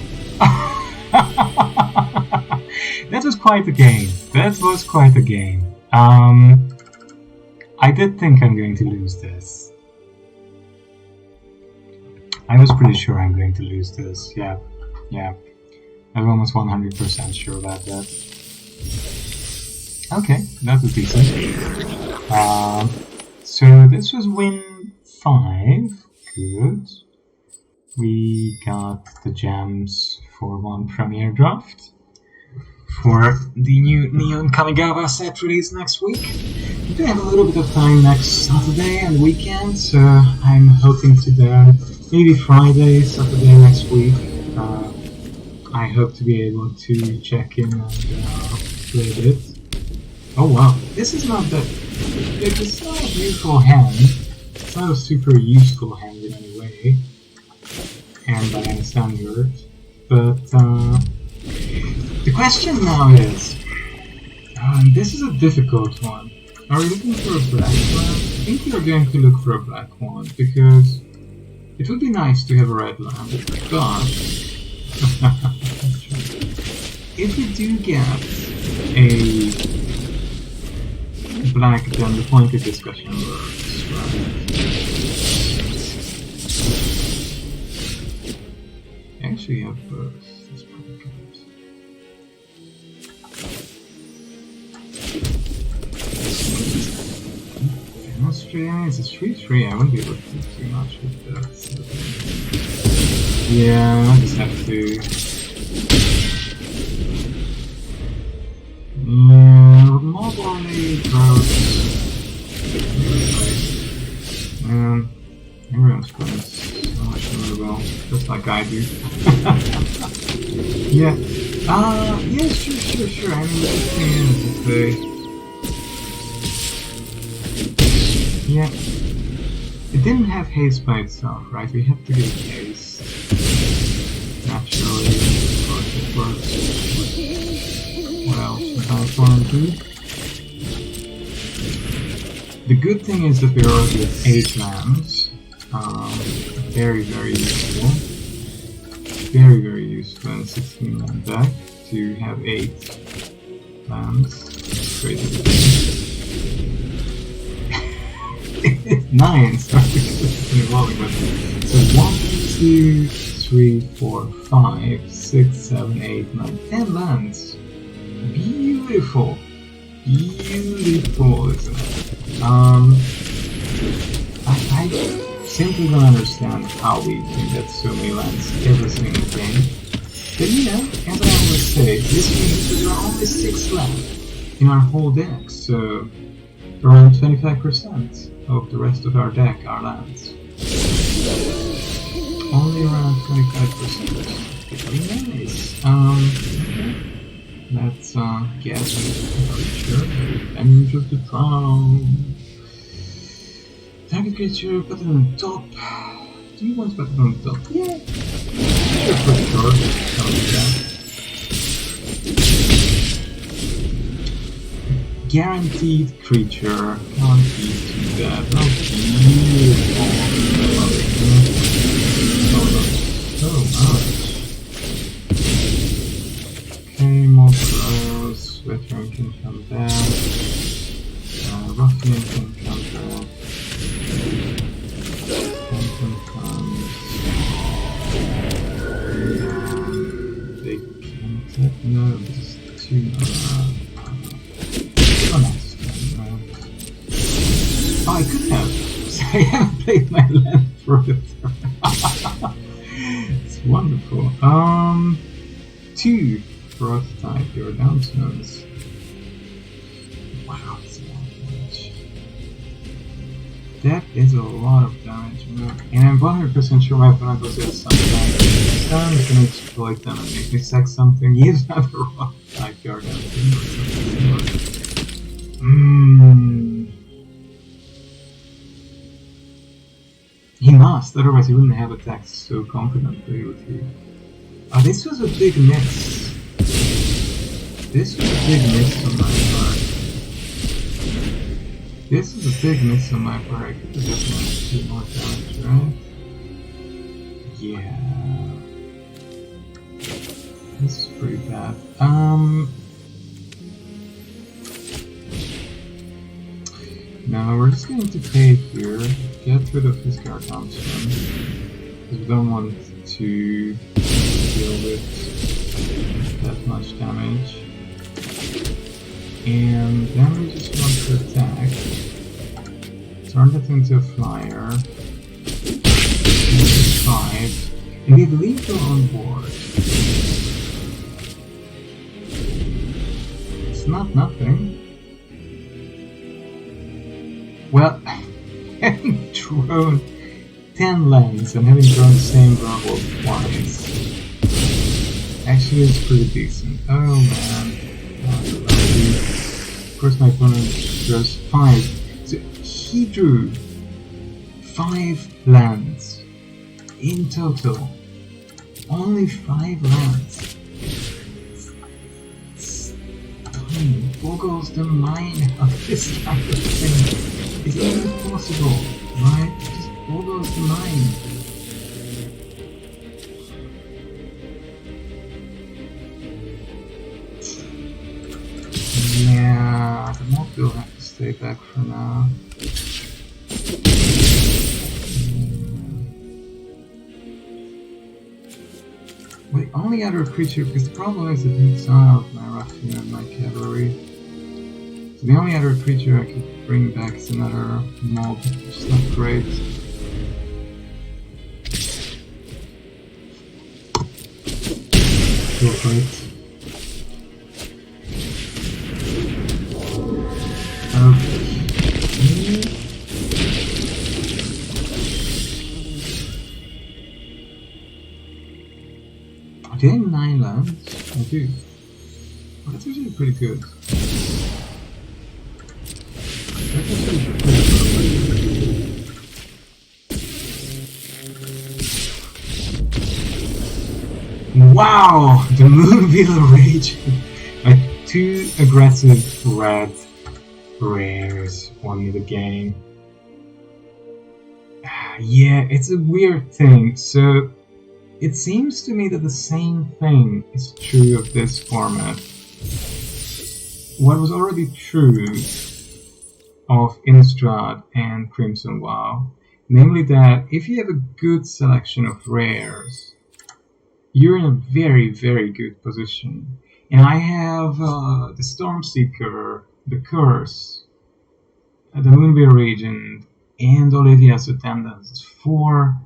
That was quite a game. That was quite a game. I did think I'm going to lose this. I was pretty sure I'm going to lose this. Yeah. I'm almost 100% sure about that. Okay, that was decent. So this was win 5. Good. We got the gems for 1 premiere draft for the new Neon Kamigawa set release next week. We do have a little bit of time next Saturday and weekend, so I'm hoping to do maybe Friday, Saturday next week. I hope to be able to check in and play a bit. Oh wow, this is not that... It's not a beautiful hand. It's not a super useful hand in any way. And by any standard. But the question now is... this is a difficult one. Are we looking for a black one? I think we are going to look for a black one, because it would be nice to have a red land, but if we do get a black, then the pointed discussion works, right? I actually have both. That's pretty good. Demonstrating, it's a 3-3, I won't be able to do too much with that. So. Yeah, I just have to... Yeah, mob only draws... Everyone's playing so much really well, just like I do. Yeah. Yeah, sure. I'm listening to play. Yeah. It didn't have haste by itself, right? We had to get haste. Naturally, of course it works. What else was I want to do? The good thing is that we're already at 8 lands. Very useful. Very useful in 16-man deck to have 8 lands. Crazy. 9 starting evolving with. So 1, 2, 3, 4, 5, 6, 7, 8, 9, 10 lands. Beautiful, isn't it? I simply don't understand how we can get so many lands every single game. But you know, as I always say, this means there are only 6 left in our whole deck, so around 25% of the rest of our deck are lands. Only around 25%. Pretty nice. Let's get the creature. Revenge of the Crown. Target creature, button on top. Do you want button on top? Yeah. Sure, for sure. Guaranteed creature. Can't be too bad. Not beautiful. So much. can come back. Ruffian can come back. Phantom comes. They can attack. No, this is too. Oh, nice. Oh, I could have. I haven't played my land for it. It's wonderful. 2 Frost type, your announcements. Wow, that's a lot of damage. That is a lot of damage, and I'm 100% sure my opponent was just something. So I'm gonna exploit them and make me sack something. Use another rock type, your announcement. He must, otherwise he wouldn't have attacked so confidently with you. Oh, this was a big miss. This was a big miss on my part. This is a big miss on my part. I could have definitely do more damage, right? Yeah. This is pretty bad. Now we're just going to pay here, get rid of his guard option, because we don't want to deal with that much damage. And then we just want to attack, turn that into a flyer, 5, and we have lethal on board. It's not nothing. Well, having drawn 10 lands and having drawn the same rumble twice, actually it's pretty decent. Oh man, of course my opponent draws 5, so he drew 5 lands in total, only 5 lands. It boggles the mind of this type of thing. Is it even possible, right? It just boggles the mind. Yeah, the mob will have to stay back for now. The only other creature, because the problem is it needs out my ruffian and my cavalry. So the only other creature I could bring back is another mob, which is not great. Go for it. Do I have 9 lands? I do. Oh, that's actually pretty good. Wow! The Moonwheel Rage! Like 2 aggressive red rares won me the game. Yeah, it's a weird thing. So it seems to me that the same thing is true of this format. What was already true of Innistrad and Crimson WoW, namely that if you have a good selection of rares, you're in a very, very good position. And I have the Stormseeker, the Curse, the Moonwheel Regent, and Olivia's Attendants. 4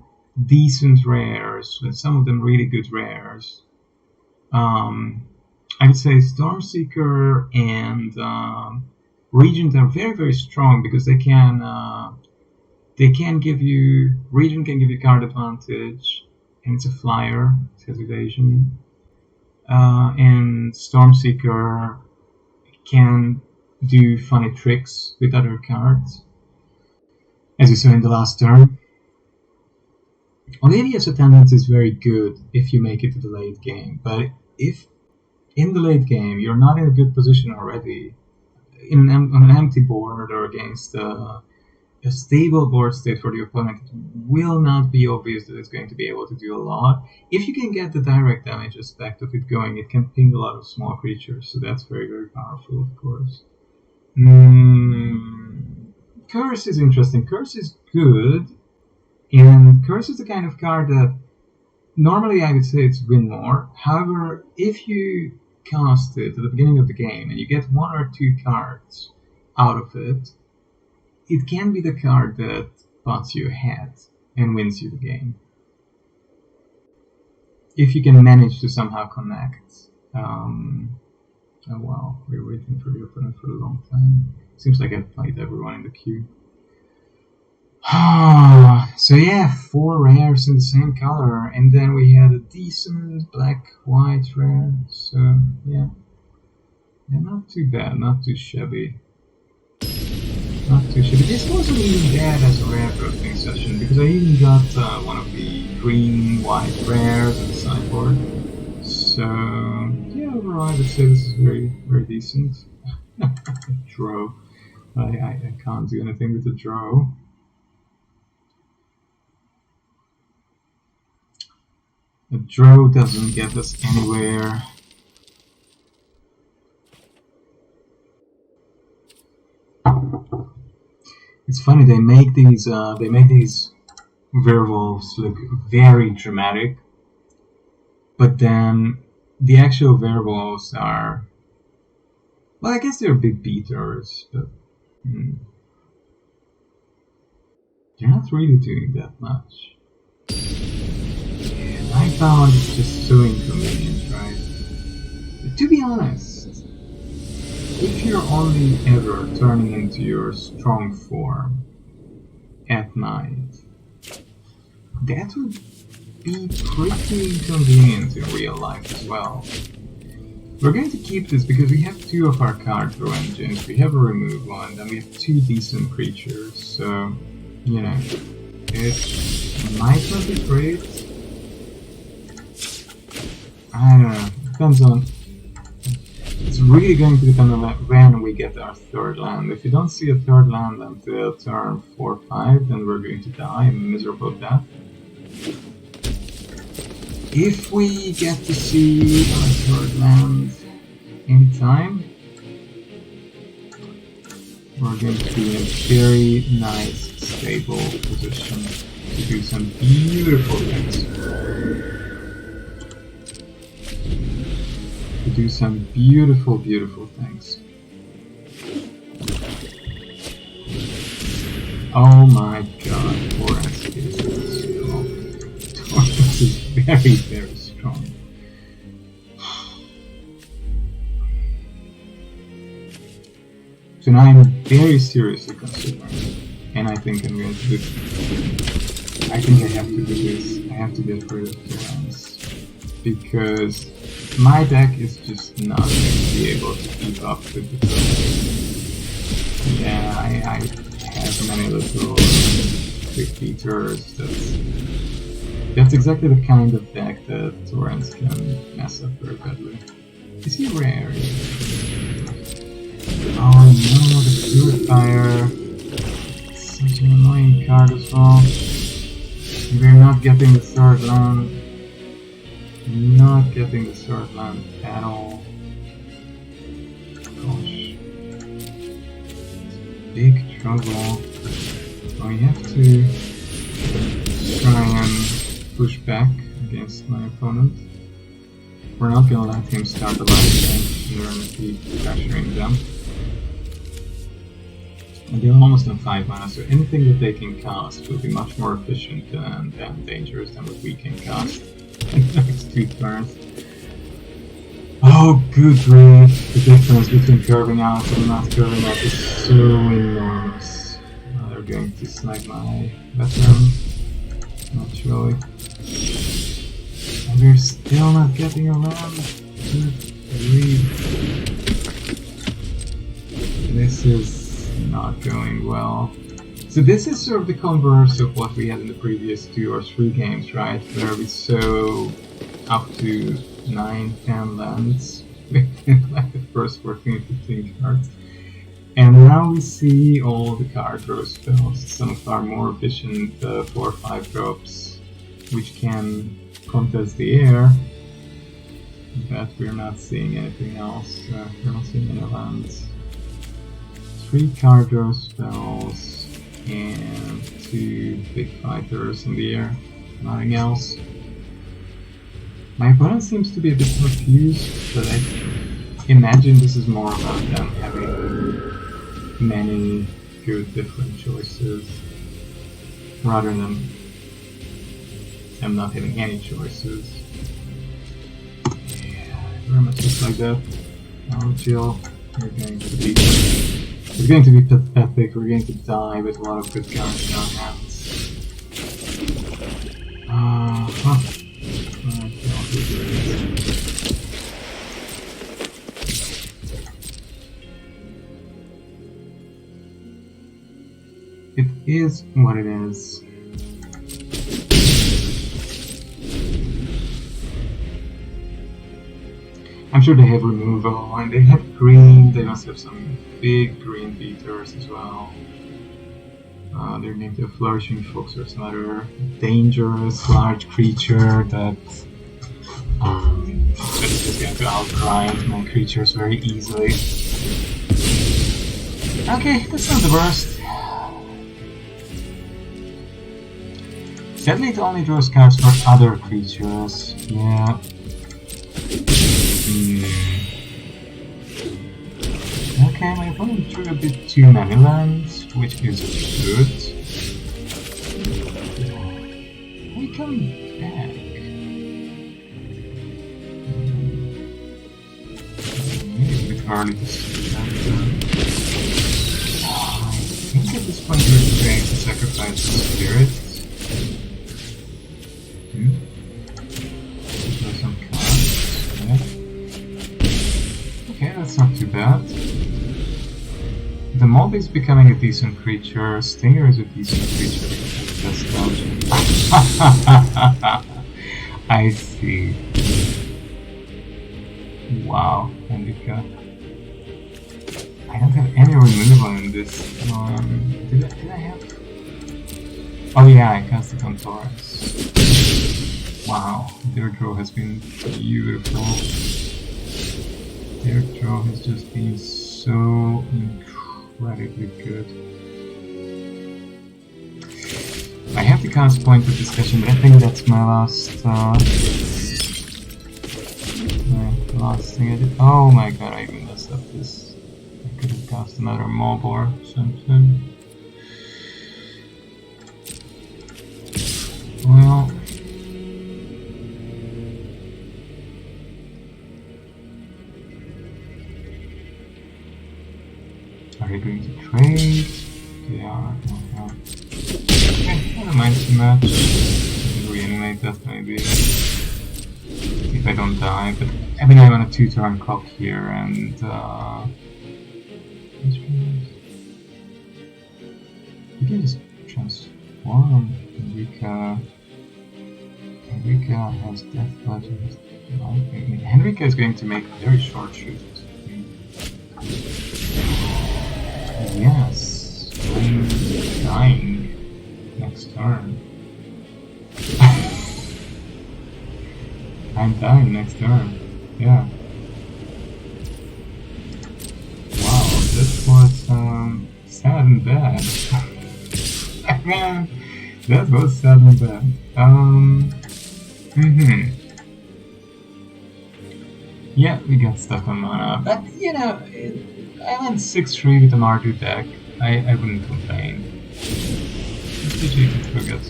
decent rares, some of them really good rares. I would say Stormseeker and Regent are very, very strong because they can give you, Regent can give you card advantage, and it's a flyer, it has evasion. And Stormseeker can do funny tricks with other cards, as you saw in the last turn. Olivia's Attendance is very good if you make it to the late game, but if in the late game you're not in a good position already, on an empty board or against a a stable board state for the opponent, it will not be obvious that it's going to be able to do a lot. If you can get the direct damage aspect of it going, it can ping a lot of small creatures, so that's very, very powerful, of course. Curse is interesting. Curse is good, and Curse is the kind of card that normally I would say it's win more. However, if you cast it at the beginning of the game and you get 1 or 2 cards out of it, it can be the card that puts you ahead and wins you the game. If you can manage to somehow connect. Oh wow, we're waiting for the opponent for a long time. Seems like I've played everyone in the queue. So yeah, 4 rares in the same color, and then we had a decent black-white rare, so yeah. Yeah, not too bad, not too shabby. Not too shabby. This wasn't even bad as a rare drafting session, because I even got one of the green-white rares on the sideboard. So yeah, overall I would say this is very, very decent. Draw. I can't do anything with the draw. A draw doesn't get us anywhere. It's funny, they make these werewolves look very dramatic, but then the actual werewolves are, well, I guess they're big beaters, but they're not really doing that much. And I found it's just so inconvenient, right? But to be honest, if you're only ever turning into your strong form at night, that would be pretty inconvenient in real life as well. We're going to keep this because we have 2 of our card draw engines, we have a remove one, and we have 2 decent creatures, so, you know, it might not be great. I don't know, depends on... It's really going to depend on when we get our 3rd land. If we don't see a 3rd land until turn 4-5, then we're going to die a miserable death. If we get to see our 3rd land in time, we're going to be in a very nice, stable position to do some beautiful things. To do some beautiful, beautiful things. Oh my god, Boros is strong. Boros is very, very strong. So now I'm very seriously considering, and I think I'm going to do it. I think I have to do this. I have to get rid of the hands, because my deck is just not going to be able to keep up with the turn. Yeah, I have many little quick beaters. That's exactly the kind of deck that Torrents can mess up very badly. Is he rare? Oh no, the Purifier. Such an annoying card as well. We're not getting the 3rd land. Not getting the 3rd land at all. Gosh. Big trouble. I have to try and push back against my opponent. We're not gonna let him start the life game. We're gonna keep pressuring them. And they're almost on 5 mana, so anything that they can cast will be much more efficient and dangerous than what we can cast. Next 2 turns. Oh, good grief! The difference between curving out and not curving out is so enormous. They're going to snipe my veteran. Not really. And we're still not getting a land. Good grief. This is not going well. So this is sort of the converse of what we had in the previous 2 or 3 games, right? Where we saw up to 9-10 lands within like the first 14-15 cards. And now we see all the card draw spells, some of our more efficient 4 or 5 drops, which can contest the air, but we're not seeing anything else, we're not seeing any lands. 3 card draw spells and 2 big fighters in the air, nothing else. My opponent seems to be a bit confused, but I imagine this is more about them having many good different choices rather than them not having any choices. Yeah, very much just like that. Now chill. It's going to be pathetic. We're going to die with a lot of good cards in our hands. It is what it is. I'm sure they have removal, and they have green, they must have some big green beaters as well. They're named a Flourishing Fox or some other dangerous large creature that is just going to outgrind my creatures very easily. Okay, that's not the worst. Sadly, it only draws cards for other creatures. Yeah. Okay, my opponent drew a bit too many lands, which is good. We come back. Maybe a bit early to see that. I think at this point we're going to sacrifice the spirit. Some cards. Yeah. Okay, that's not too bad. The mob is becoming a decent creature, Stinger is a decent creature because of nostalgia. I see. Wow, Handicap. I don't have any removal in this. Did I have? Oh yeah, I cast it on Taurus. Wow, their draw has been beautiful. Their draw has just been so incredibly good. I have the cast point of discussion, but I think that's my last thing I did. Oh my god, I even messed up this. I could have cast another mob or something. Well, are they going to trade? They are. Okay, never mind too much. Reanimate that maybe. If I don't die, but I mean I'm on a 2-turn clock here and we can just transform. Henrika has Death Ledger. I mean, Henrika is going to make a very short shoot. Yes, I'm dying next turn. I'm dying next turn. Yeah. Wow, this was sad and bad. Man, that was sad and bad. Yeah, we got stuck on mana, but you know, I went 6-3 with an Mardu deck. I wouldn't complain.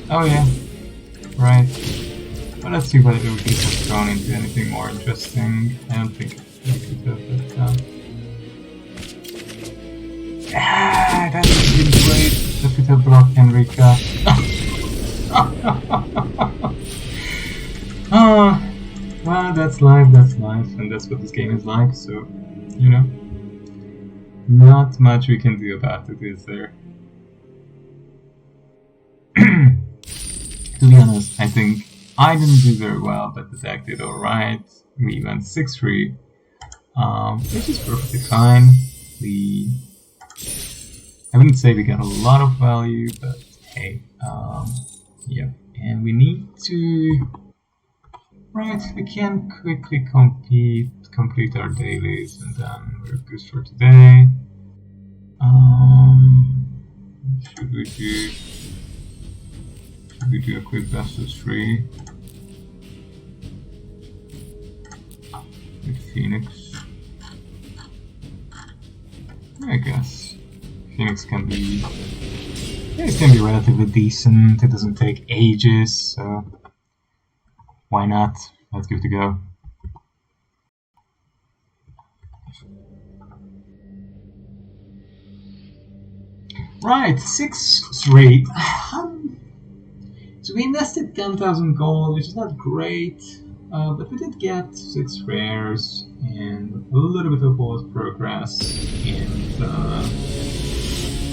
Oh yeah, right. Well, let's see whether we can have thrown into anything more interesting. I don't think we could have, but that would have been great. That could have blocked Henrika. Well, that's life, and that's what this game is like, so, you know. Not much we can do about it, is there? To be honest, I think I didn't do very well, but the deck did alright. We went 6-3, which is perfectly fine. We I wouldn't say we got a lot of value, but hey, yeah. And we need to... Right, we can quickly complete our dailies, and then we're good for today. Should we do a quick best of 3 with Phoenix? I guess Phoenix can be relatively decent. It doesn't take ages, so why not? Let's give it a go. Right, 6-3. So we invested 10,000 gold, which is not great, but we did get 6 rares and a little bit of board progress, and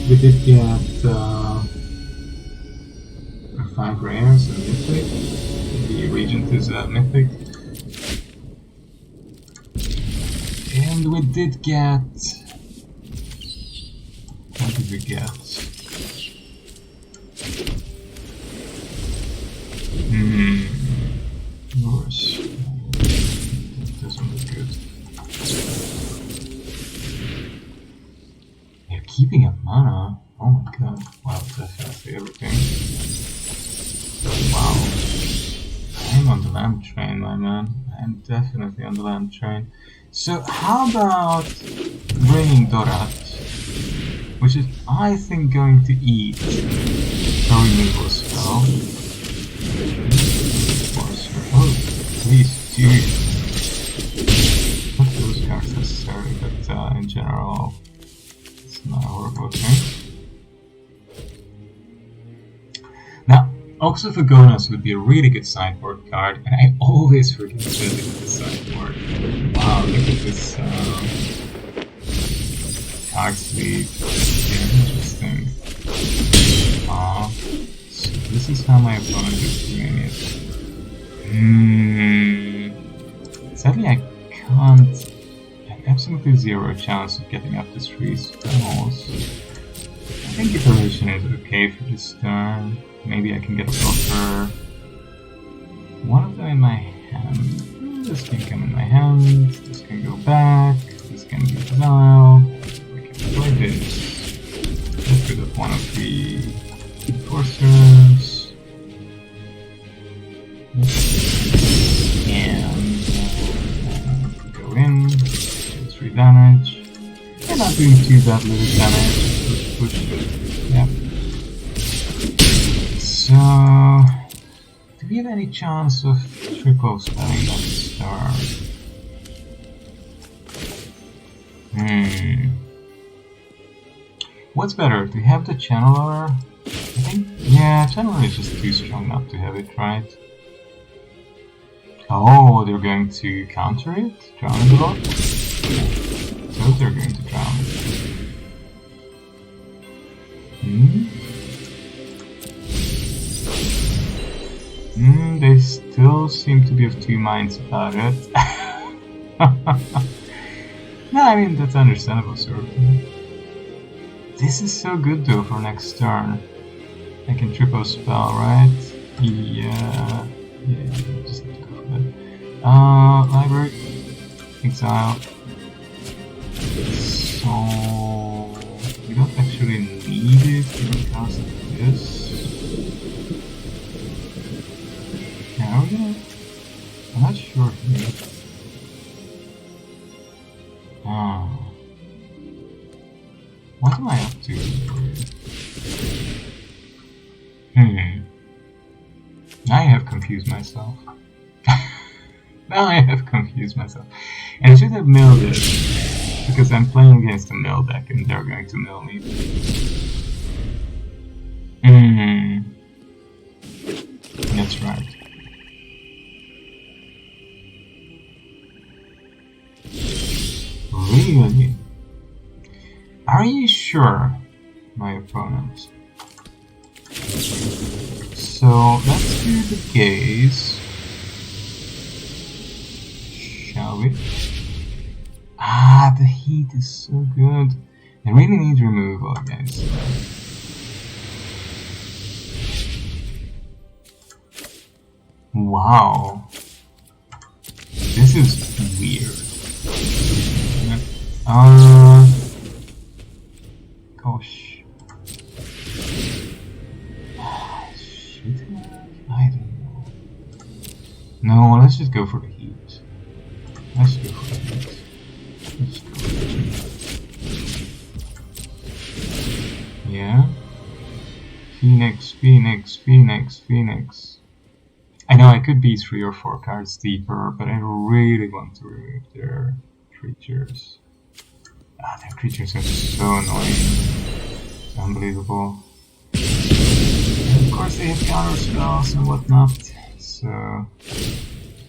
we did get 5 rares and mythic. The Regent is a mythic. And we did get... What did we get? Boros. That doesn't look good. They're keeping up mana. Oh my god. Wow, definitely everything. Wow. I'm on the lamp train, my man. I'm definitely on the lamp train. So how about bringing Dorat, which is, I think, going to eat a removal spell. Oh, please do. Not those cards necessarily, but in general, it's not a horrible thing. Now, Ox of Agonas would be a really good sideboard card, and I always forget that it's a sideboard. Wow, look at this card sleeve. Yeah, interesting. So this is how my opponent is doing it. Sadly, I can't. I have absolutely 0 chance of getting up to 3 spells. I think iteration is okay for this turn. Maybe I can get a blocker. One of them in my hand. This can come in my hand. This can go back. This can be exiled. I can play this. Get rid of one of the enforcers. And go in. 3 damage. I'm not doing too badly with damage. Push. Yep. So, do we have any chance of triple spelling that star? What's better? Do we have the Channeler? I think, yeah, Channeler is just too strong not to have it, right? Oh, they're going to counter it? Drown the block? So they're going to drown it. They still seem to be of 2 minds about it. No, I mean, that's understandable, sort of. This is so good, though, for next turn. I can triple spell, right? Yeah, just have to go for that. Library. Exile. So... we don't actually need it because of this. Are we gonna? I'm not sure here. What am I up to here? I have confused myself. Now I have confused myself. And I should have milled it, because I'm playing against a mill deck and they're going to mill me. That's right. Really? Are you sure, my opponent? So let's do the gaze. Shall we? Ah, the heat is so good. I really need removal, guys. Wow. This is weird. Gosh. Should have? I don't know. No, let's just go for the heat. Let's go for the heat. Let's go for the heat. Yeah. Phoenix, Phoenix, Phoenix, Phoenix. I know I could be 3 or 4 cards deeper, but I really want to remove their creatures. Ah, their creatures are so annoying. It's unbelievable. And of course they have counter spells and whatnot, so...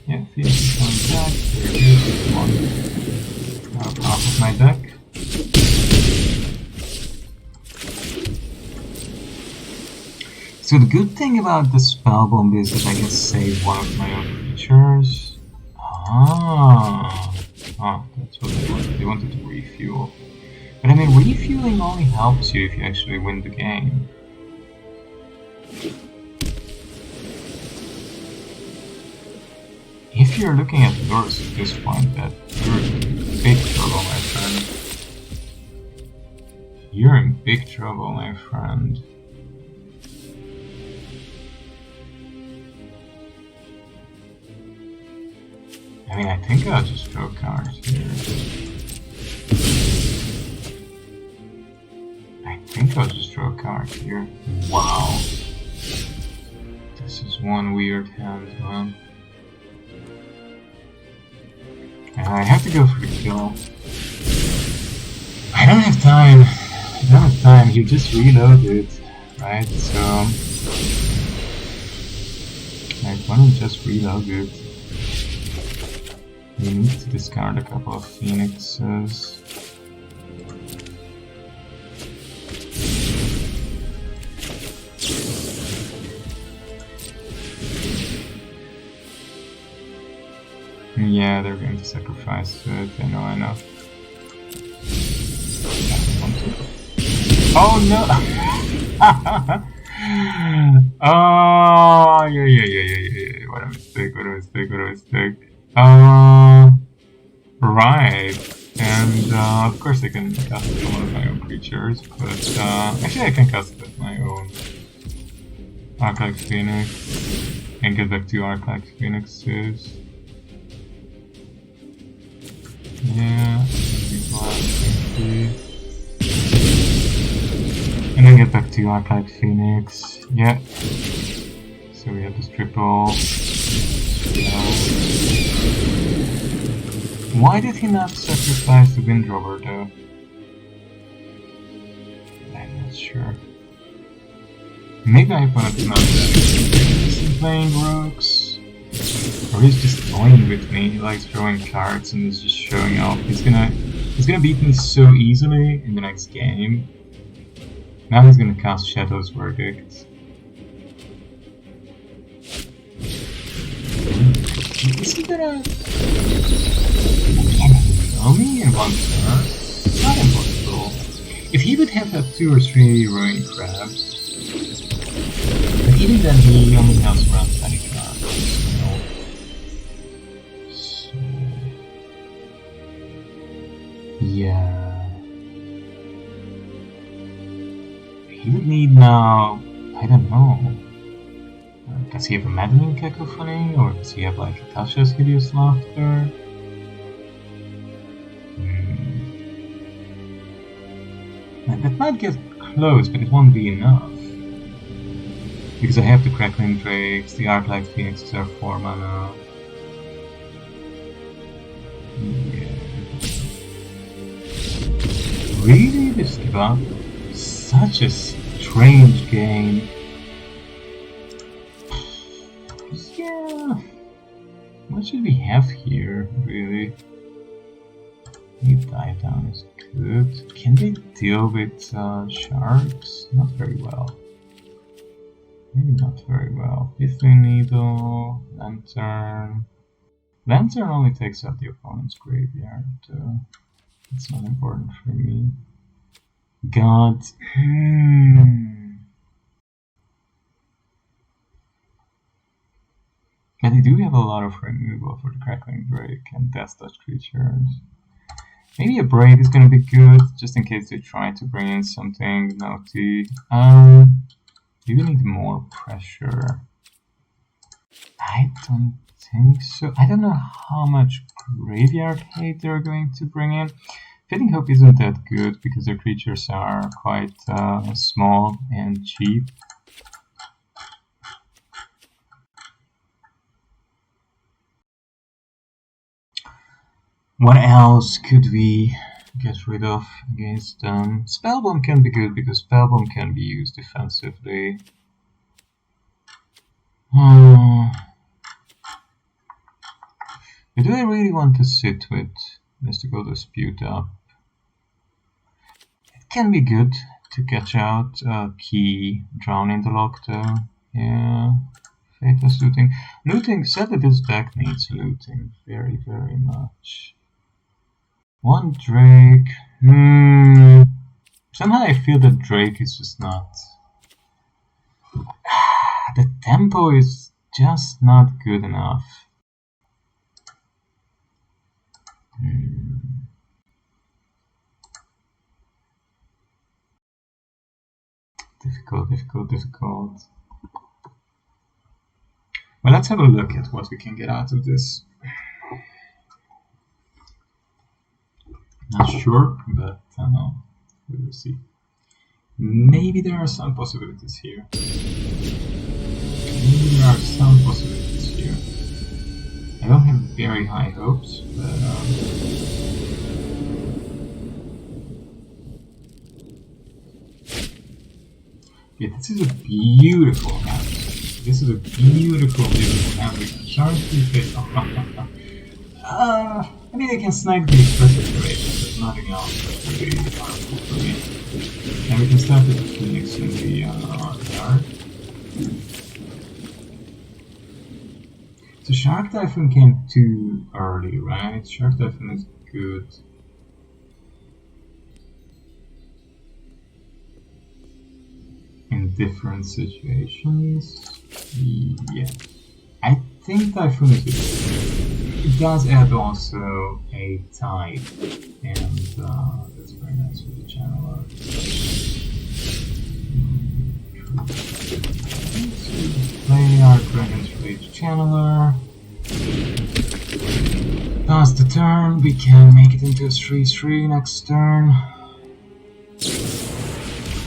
Yeah, Phoenix is coming back, very good, one out of half of my deck. So the good thing about the spell bomb is that I can save one of my own creatures. That's what they wanted. They wanted to refuel. But I mean, refueling only helps you if you actually win the game. If you're looking at Boros at this point, that you're in big trouble, my friend. You're in big trouble, my friend. I mean, I think I'll just draw cards here. I think I'll just draw a card here. Wow. This is one weird hand, man. I have to go for the kill. I don't have time. I don't have time. You just reloaded, right? So I want to just reload it. We need to discard a couple of phoenixes. Yeah, they're going to sacrifice it. I know. Oh no! Oh, yeah. What a mistake. Right. And of course I can cast it on one of my own creatures, but actually I can cast it at my own Arclight Phoenix and get back 2 Arclight Phoenixes. Yeah, and then get back to Arclight Phoenix. Yeah. So we have this triple. Why did he not sacrifice the Windrover though? I'm not sure. Maybe I wanted to not he's playing Rooks. Or he's just toying with me. He likes drawing cards and is just showing off. He's gonna beat me so easily in the next game. Now he's gonna cast Shadow's Verdict. Is he gonna kill me in one turn? It's not impossible. If he would have 2 or 3 Ruin Crabs, but even then he only has around 20 cards. So yeah. He would need now, I don't know. Does he have a Maddening Cacophony, or does he have like a Tasha's Hideous Laughter? That might get close, but it won't be enough. Because I have the Crackling Drakes, the Arclight Phoenixes are 4 mana. Yeah. Really? Just give up? Such a strange game. Yeah. What should we have here, really? Die down is good. Can they deal with sharks? Not very well. Maybe not very well. Piffling Needle, Lantern. Lantern only takes out the opponent's graveyard. It's not important for me. God. But they do have a lot of removal for the Crackling Drake and Death Touch creatures. Maybe a Braid is gonna be good, just in case they try to bring in something naughty. Do we need more pressure? I don't think so. I don't know how much Graveyard Hate they're going to bring in. Fitting Hope isn't that good because their creatures are quite small and cheap. What else could we get rid of against them? Spellbomb can be good because Spellbomb can be used defensively. But do I really want to sit with Mystical Dispute up? It can be good to catch out Key, Drown in the Lock though. Yeah. Faithless Looting. Looting, sadly this deck needs looting very, very much. One Drake. Somehow I feel that Drake is just not... the tempo is just not good enough. Difficult, difficult, difficult. Well, let's have a look at what we can get out of this. Not sure, but we will see. Maybe there are some possibilities here. Maybe there are some possibilities here. I don't have very high hopes, but yeah, this is a beautiful house. This is a beautiful, beautiful house. We can charge the face. I mean, I can snag the expressive duration, but nothing else is really harmful for me. And we can start with the Phoenix in the yard. So Shark Typhoon came too early, right? Shark Typhoon is good. In different situations. Yeah. I think Typhoon is good. It does add also a Tide, and that's very nice for the channeler. Let's play our Dragon's Rage channeler. Pass the turn, we can make it into a 3/3 next turn.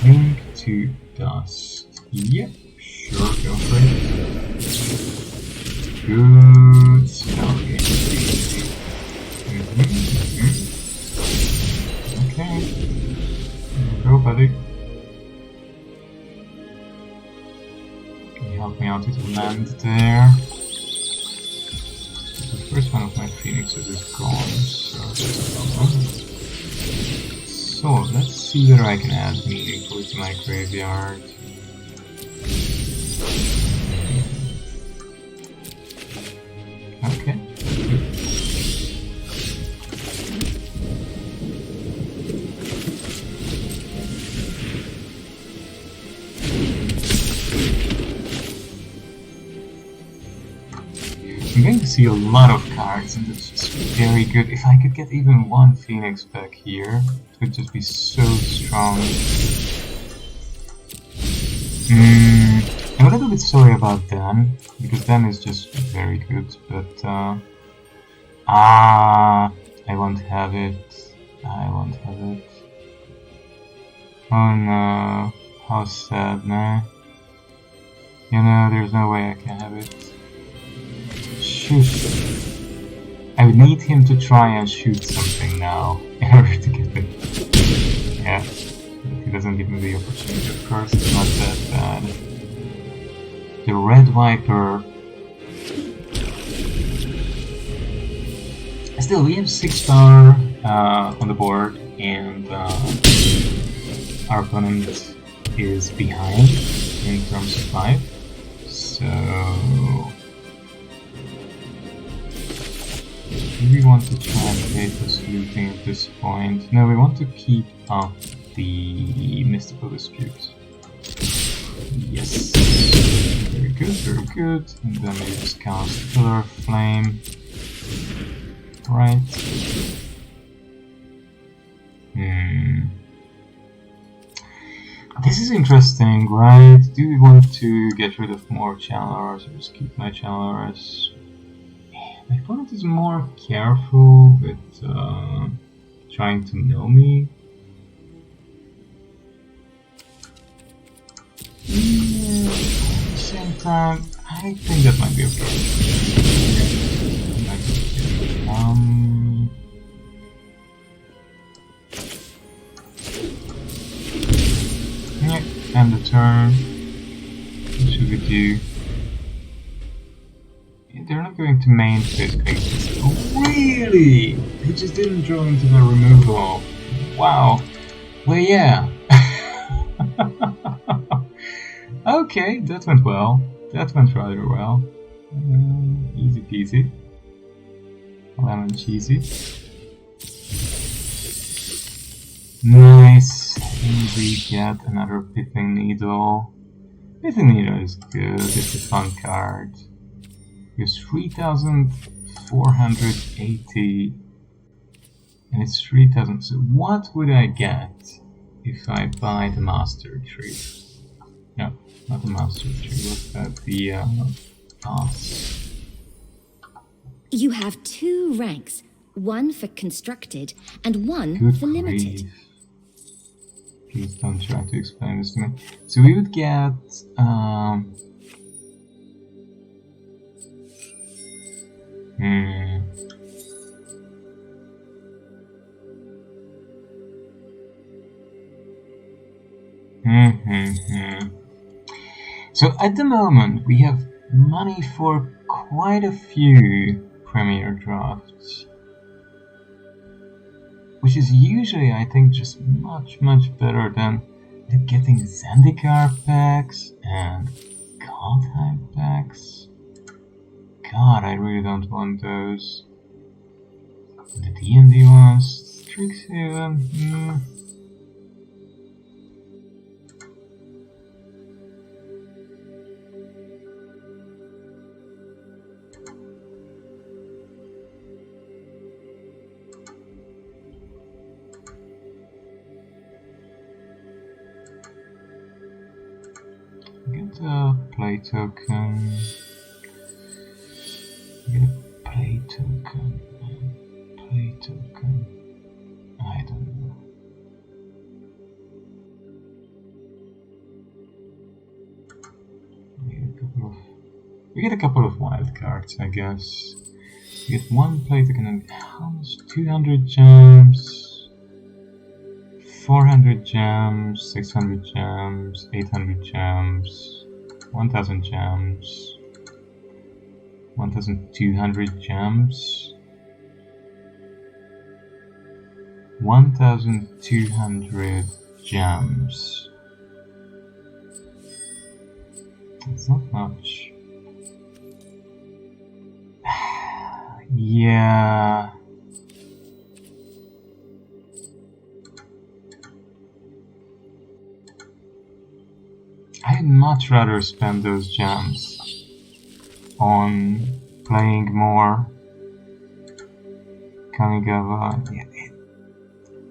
Link to Dust. Yep, sure, go for it. Good spell game. Okay. There you go, buddy. Can you help me out with the land there? The first one of my phoenixes is gone, so that's a problem. So let's see whether I can add meaningfully to my graveyard. Okay. I'm going to see a lot of cards, and it's just very good. If I could get even one Phoenix back here, it would just be so strong. I'm a little bit sorry about Dan, because Dan is just very good, but I won't have it. I won't have it. Oh no, how sad, man. You know, there's no way I can have it. Shoot. I would need him to try and shoot something now in order to get it. Yeah, but he doesn't give me the opportunity, of course, it's not that bad. The Red Viper. Still, we have 6 power on the board, and our opponent is behind in terms of life. So, do we want to try and play this looting at this point? No, we want to keep up the Mystical Dispute. Yes. Very good, very good. And then we just cast Pillar of Flame. Right. This is interesting, right? Do we want to get rid of more channelers or just keep my channelers? My opponent is more careful with trying to mill me. At the same time, I think that might be okay. Yeah, end the turn. What should we do? They're not going to main basically. Oh, really? They just didn't draw into the removal. Wow. Well, yeah. Okay, that went well. That went rather well. Easy peasy. Lemon cheesy. Nice. And we get another Pithing Needle. Pithing Needle is good. It's a fun card. It's 3,480 and it's 3,000. So what would I get if I buy the Master Tree? No, not the Master Tree. What's that? The pass. You have 2 ranks, one for constructed and one Good for limited. Please don't try to explain this to me. So we would get So at the moment we have money for quite a few Premier drafts, which is usually, I think, just much better than getting Zendikar packs and Godheim packs. God, I really don't want those. The D&D ones, Strixhaven, Get a play token. Get a play token. Play token. I don't know. We get a couple of wild cards, I guess. We get 1 play token and how much? 200 gems, 400 gems, 600 gems, 800 gems, 1000 gems, 1200 gems, 1200 gems. It's not much. Yeah. I'd much rather spend those gems on playing more Kamigawa. Yeah,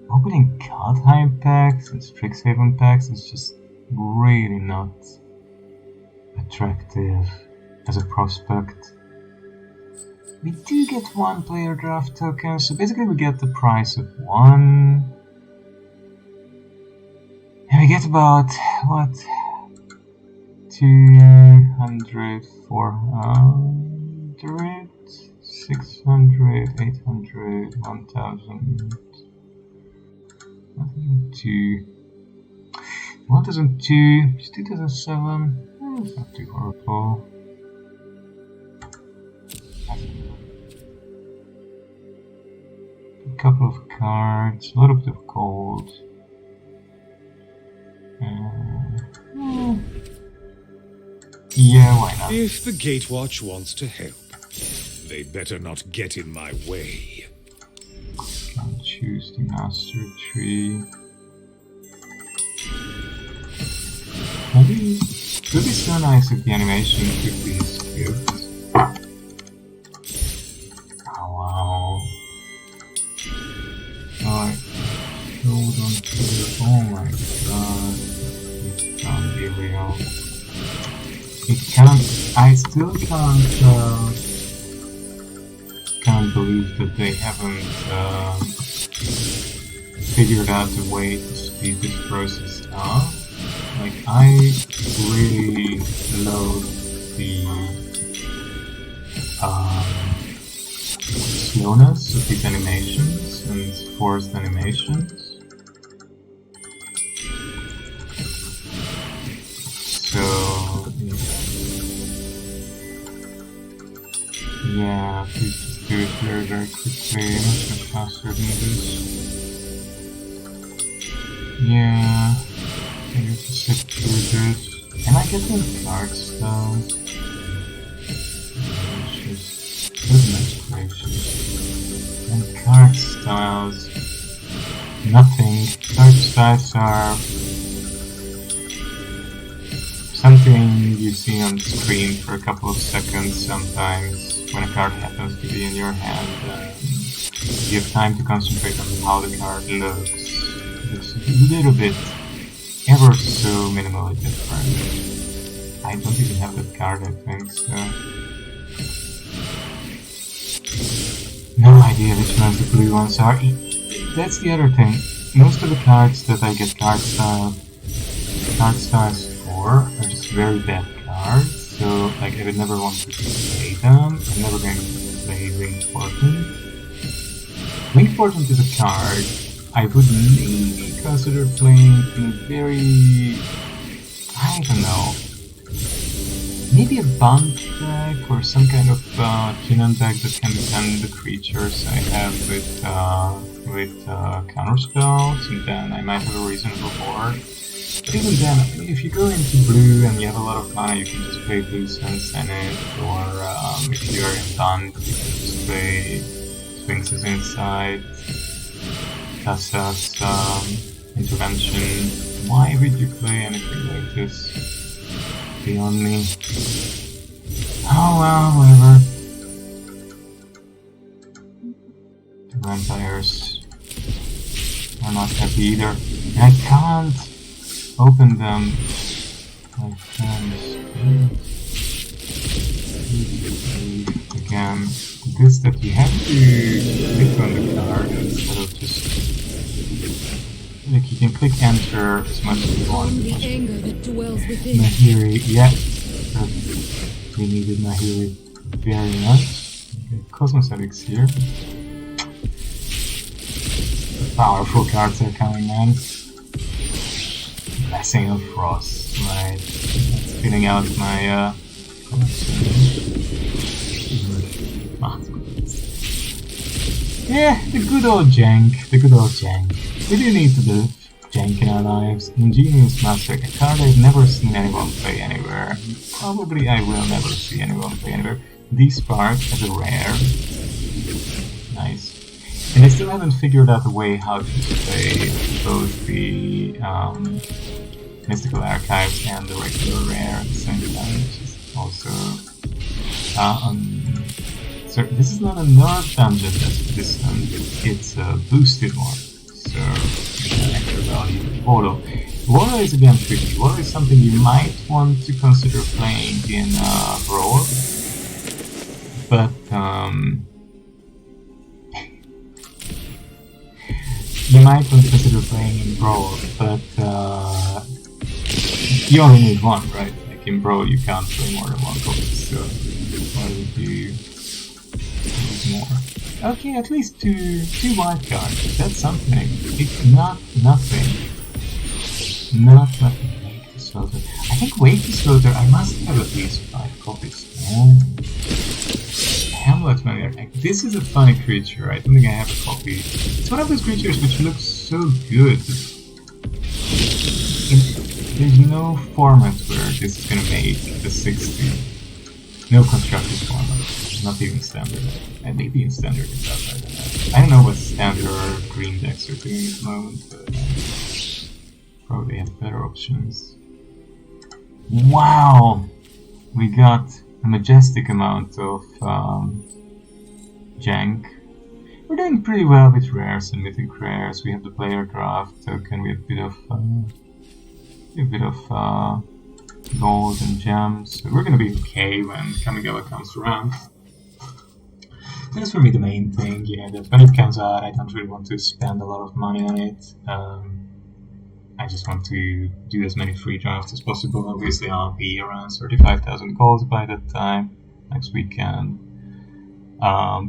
opening Godheim packs and Strixhaven packs is just really not attractive as a prospect. We do get 1 player draft token, so basically we get the price of 1. And we get about, what? 200, 400, 600, 800, 1000, 1002, 1002, 2007, it's not too horrible. A couple of cards, a little bit of gold. Yeah, why not? If the Gatewatch wants to help, they'd better not get in my way. Can't choose the Master Tree. would be so nice if the animation could be skipped. Oh wow. Alright. Hold on to it. Oh my god. It can't be real. It can't. I still can't believe that they haven't figured out a way to speed this process up. Like, I really love the slowness of these animations and forced animations. So, yeah, please just do it very, very quickly, much faster than this. Yeah, I need to sit through this. And I get the cards though. Goodness gracious. And card styles. Nothing. Card styles are something you see on the screen for a couple of seconds sometimes when a card happens to be in your hand. You have time to concentrate on how the card looks. It's a little bit, ever so minimally different. I don't even have that card, I think, so... No idea which ones the blue ones are. That's the other thing. Most of the cards that I get card styles for are just very bad cards, so like I would never want to play them. I'm never going to play Winged Portent. Winged Portent is a card I would maybe consider playing in a very, I don't know, maybe a bump deck or some kind of Kinan deck that can defend the creatures I have with counter spells, and then I might have a reasonable board. But even then, I mean, if you go into blue and you have a lot of mana, you can just play Blue Sense in it, or if you're in bump, you can just play Sphinx's Insight. Tassa's intervention. Why would you play anything like this? Beyond me. Oh well, whatever. The vampires are not happy either. And I can't open them like this. Again, this that you have to click on the card instead of just... Like, you can click enter as much as you want. Nahiri, yeah. We needed Nahiri very much. Okay, Cosmos Helix here. The powerful cards are coming, man. Blessing of Frost, right. Filling out my yeah, the good old jank, We do need to do jank in our lives. Ingenious Master, a card I've never seen anyone play anywhere. Probably I will never see anyone play anywhere. D-Spark as a rare. Nice. And I still haven't figured out a way how to play both the Mystical Archives and the regular rare at the same time, which is also... so this is not a nerf dungeon that's distant, it's a boosted one. So, extra value. Volo. Volo is again tricky. Volo is something you might want to consider playing in Brawl, but you might want to consider playing in Brawl, but you only need one, right? Like in Brawl, you can't play more than one copy, so why would you use more? Okay, at least two wild cards. That's something. It's not nothing. Not nothing. Wake to Slaughter. I think Wake to Slaughter, I must have at least 5 copies. Oh. Hamlet Maniac. This is a funny creature. I don't think I have a copy. It's one of those creatures which looks so good. There's no format where this is gonna make the 60. No constructed format. Not even standard. And maybe in standard itself, I don't know what standard or green decks are doing at the moment, but probably have better options. Wow! We got a majestic amount of jank. We're doing pretty well with rares and mythic rares. We have the player draft token, we have a bit of gold and gems. So we're gonna be okay when Kamigawa comes around. That's for me the main thing, that when it comes out I don't really want to spend a lot of money on it. I just want to do as many free drafts as possible. Obviously I'll be around 35,000 gold by that time, next weekend.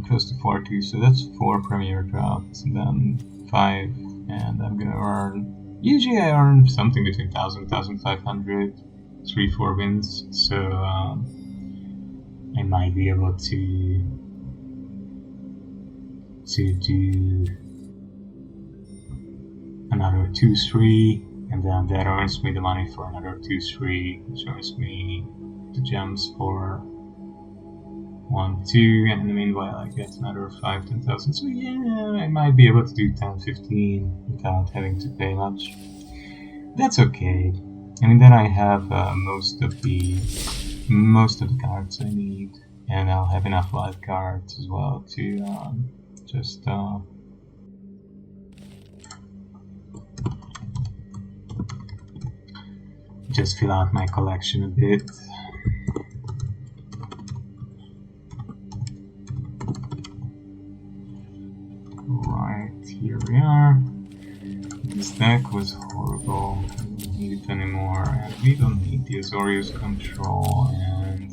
Close to 40, so that's 4 premier drafts, and then 5, and I'm gonna earn, usually I earn something between 1,000, 1,500, 3-4 wins, so I might be able to do another 2-3, and then that earns me the money for another 2-3, which earns me the gems for 1-2, and in the meanwhile I get another 5-10,000. So yeah, I might be able to do 10-15 without having to pay much. That's okay. I mean, then I have most of the cards I need, and I'll have enough live cards as well to just fill out my collection a bit. Right, here we are. This deck was horrible. We don't need it anymore, and we don't need the Azorius control. And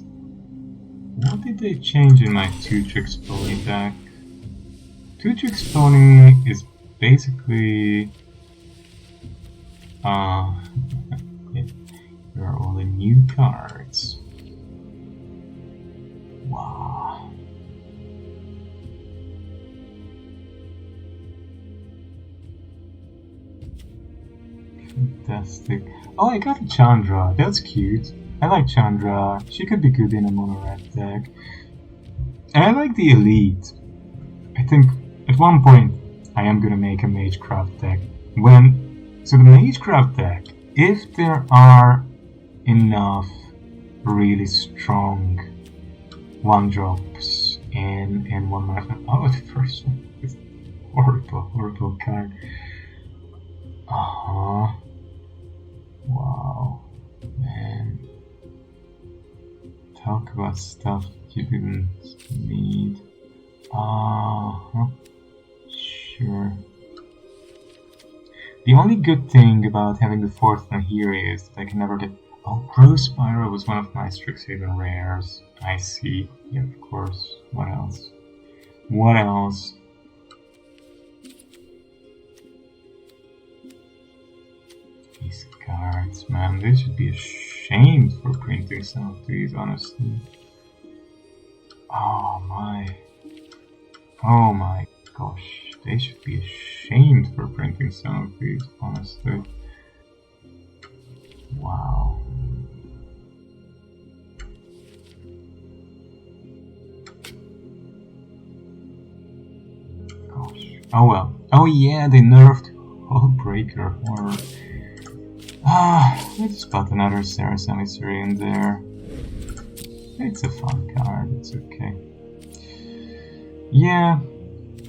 what did they change in my 2-Tricks Pony deck? 2-Tricks Pony is basically there are all the new cards. Wow. Fantastic. Oh, I got a Chandra. That's cute. I like Chandra. She could be good in a mono-red deck. And I like the Elite. I think at one point I am gonna make a Magecraft deck. So the Magecraft deck, if there are enough really strong 1-drops and 1-mana. Oh, the first one is horrible card. Wow, man. Talk about stuff you didn't need. Sure. The only good thing about having the 4th one here is that I can never get... Oh, Gross Spyro was one of my Strixhaven rares. I see. Yeah, of course. What else? What else? These cards, man, they should be ashamed for printing some of these, honestly. Oh my gosh, they should be ashamed for printing some of these, honestly. Wow. Gosh. Oh well. Oh yeah, they nerfed Hullbreaker. Or let's put another Sarah's Emissary in there. It's a fun card, it's okay. Yeah,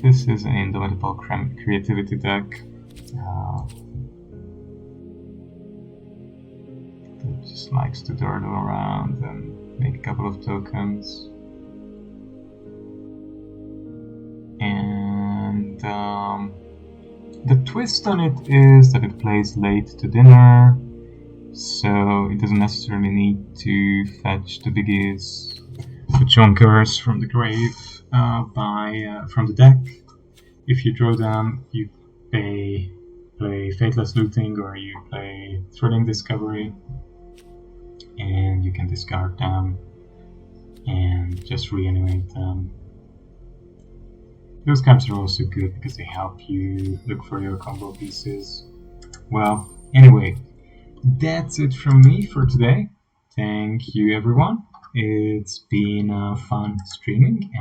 this is an Indomitable Creativity deck. That just likes to dawdle around and make a couple of tokens. And the twist on it is that it plays late to dinner, so it doesn't necessarily need to fetch the biggies, the chunkers from the grave from the deck. If you draw them, you play Fateless Looting or you play Thrilling Discovery, and you can discard them and just reanimate them. Those cards are also good because they help you look for your combo pieces. Well, anyway, that's it from me for today. Thank you, everyone. It's been fun streaming.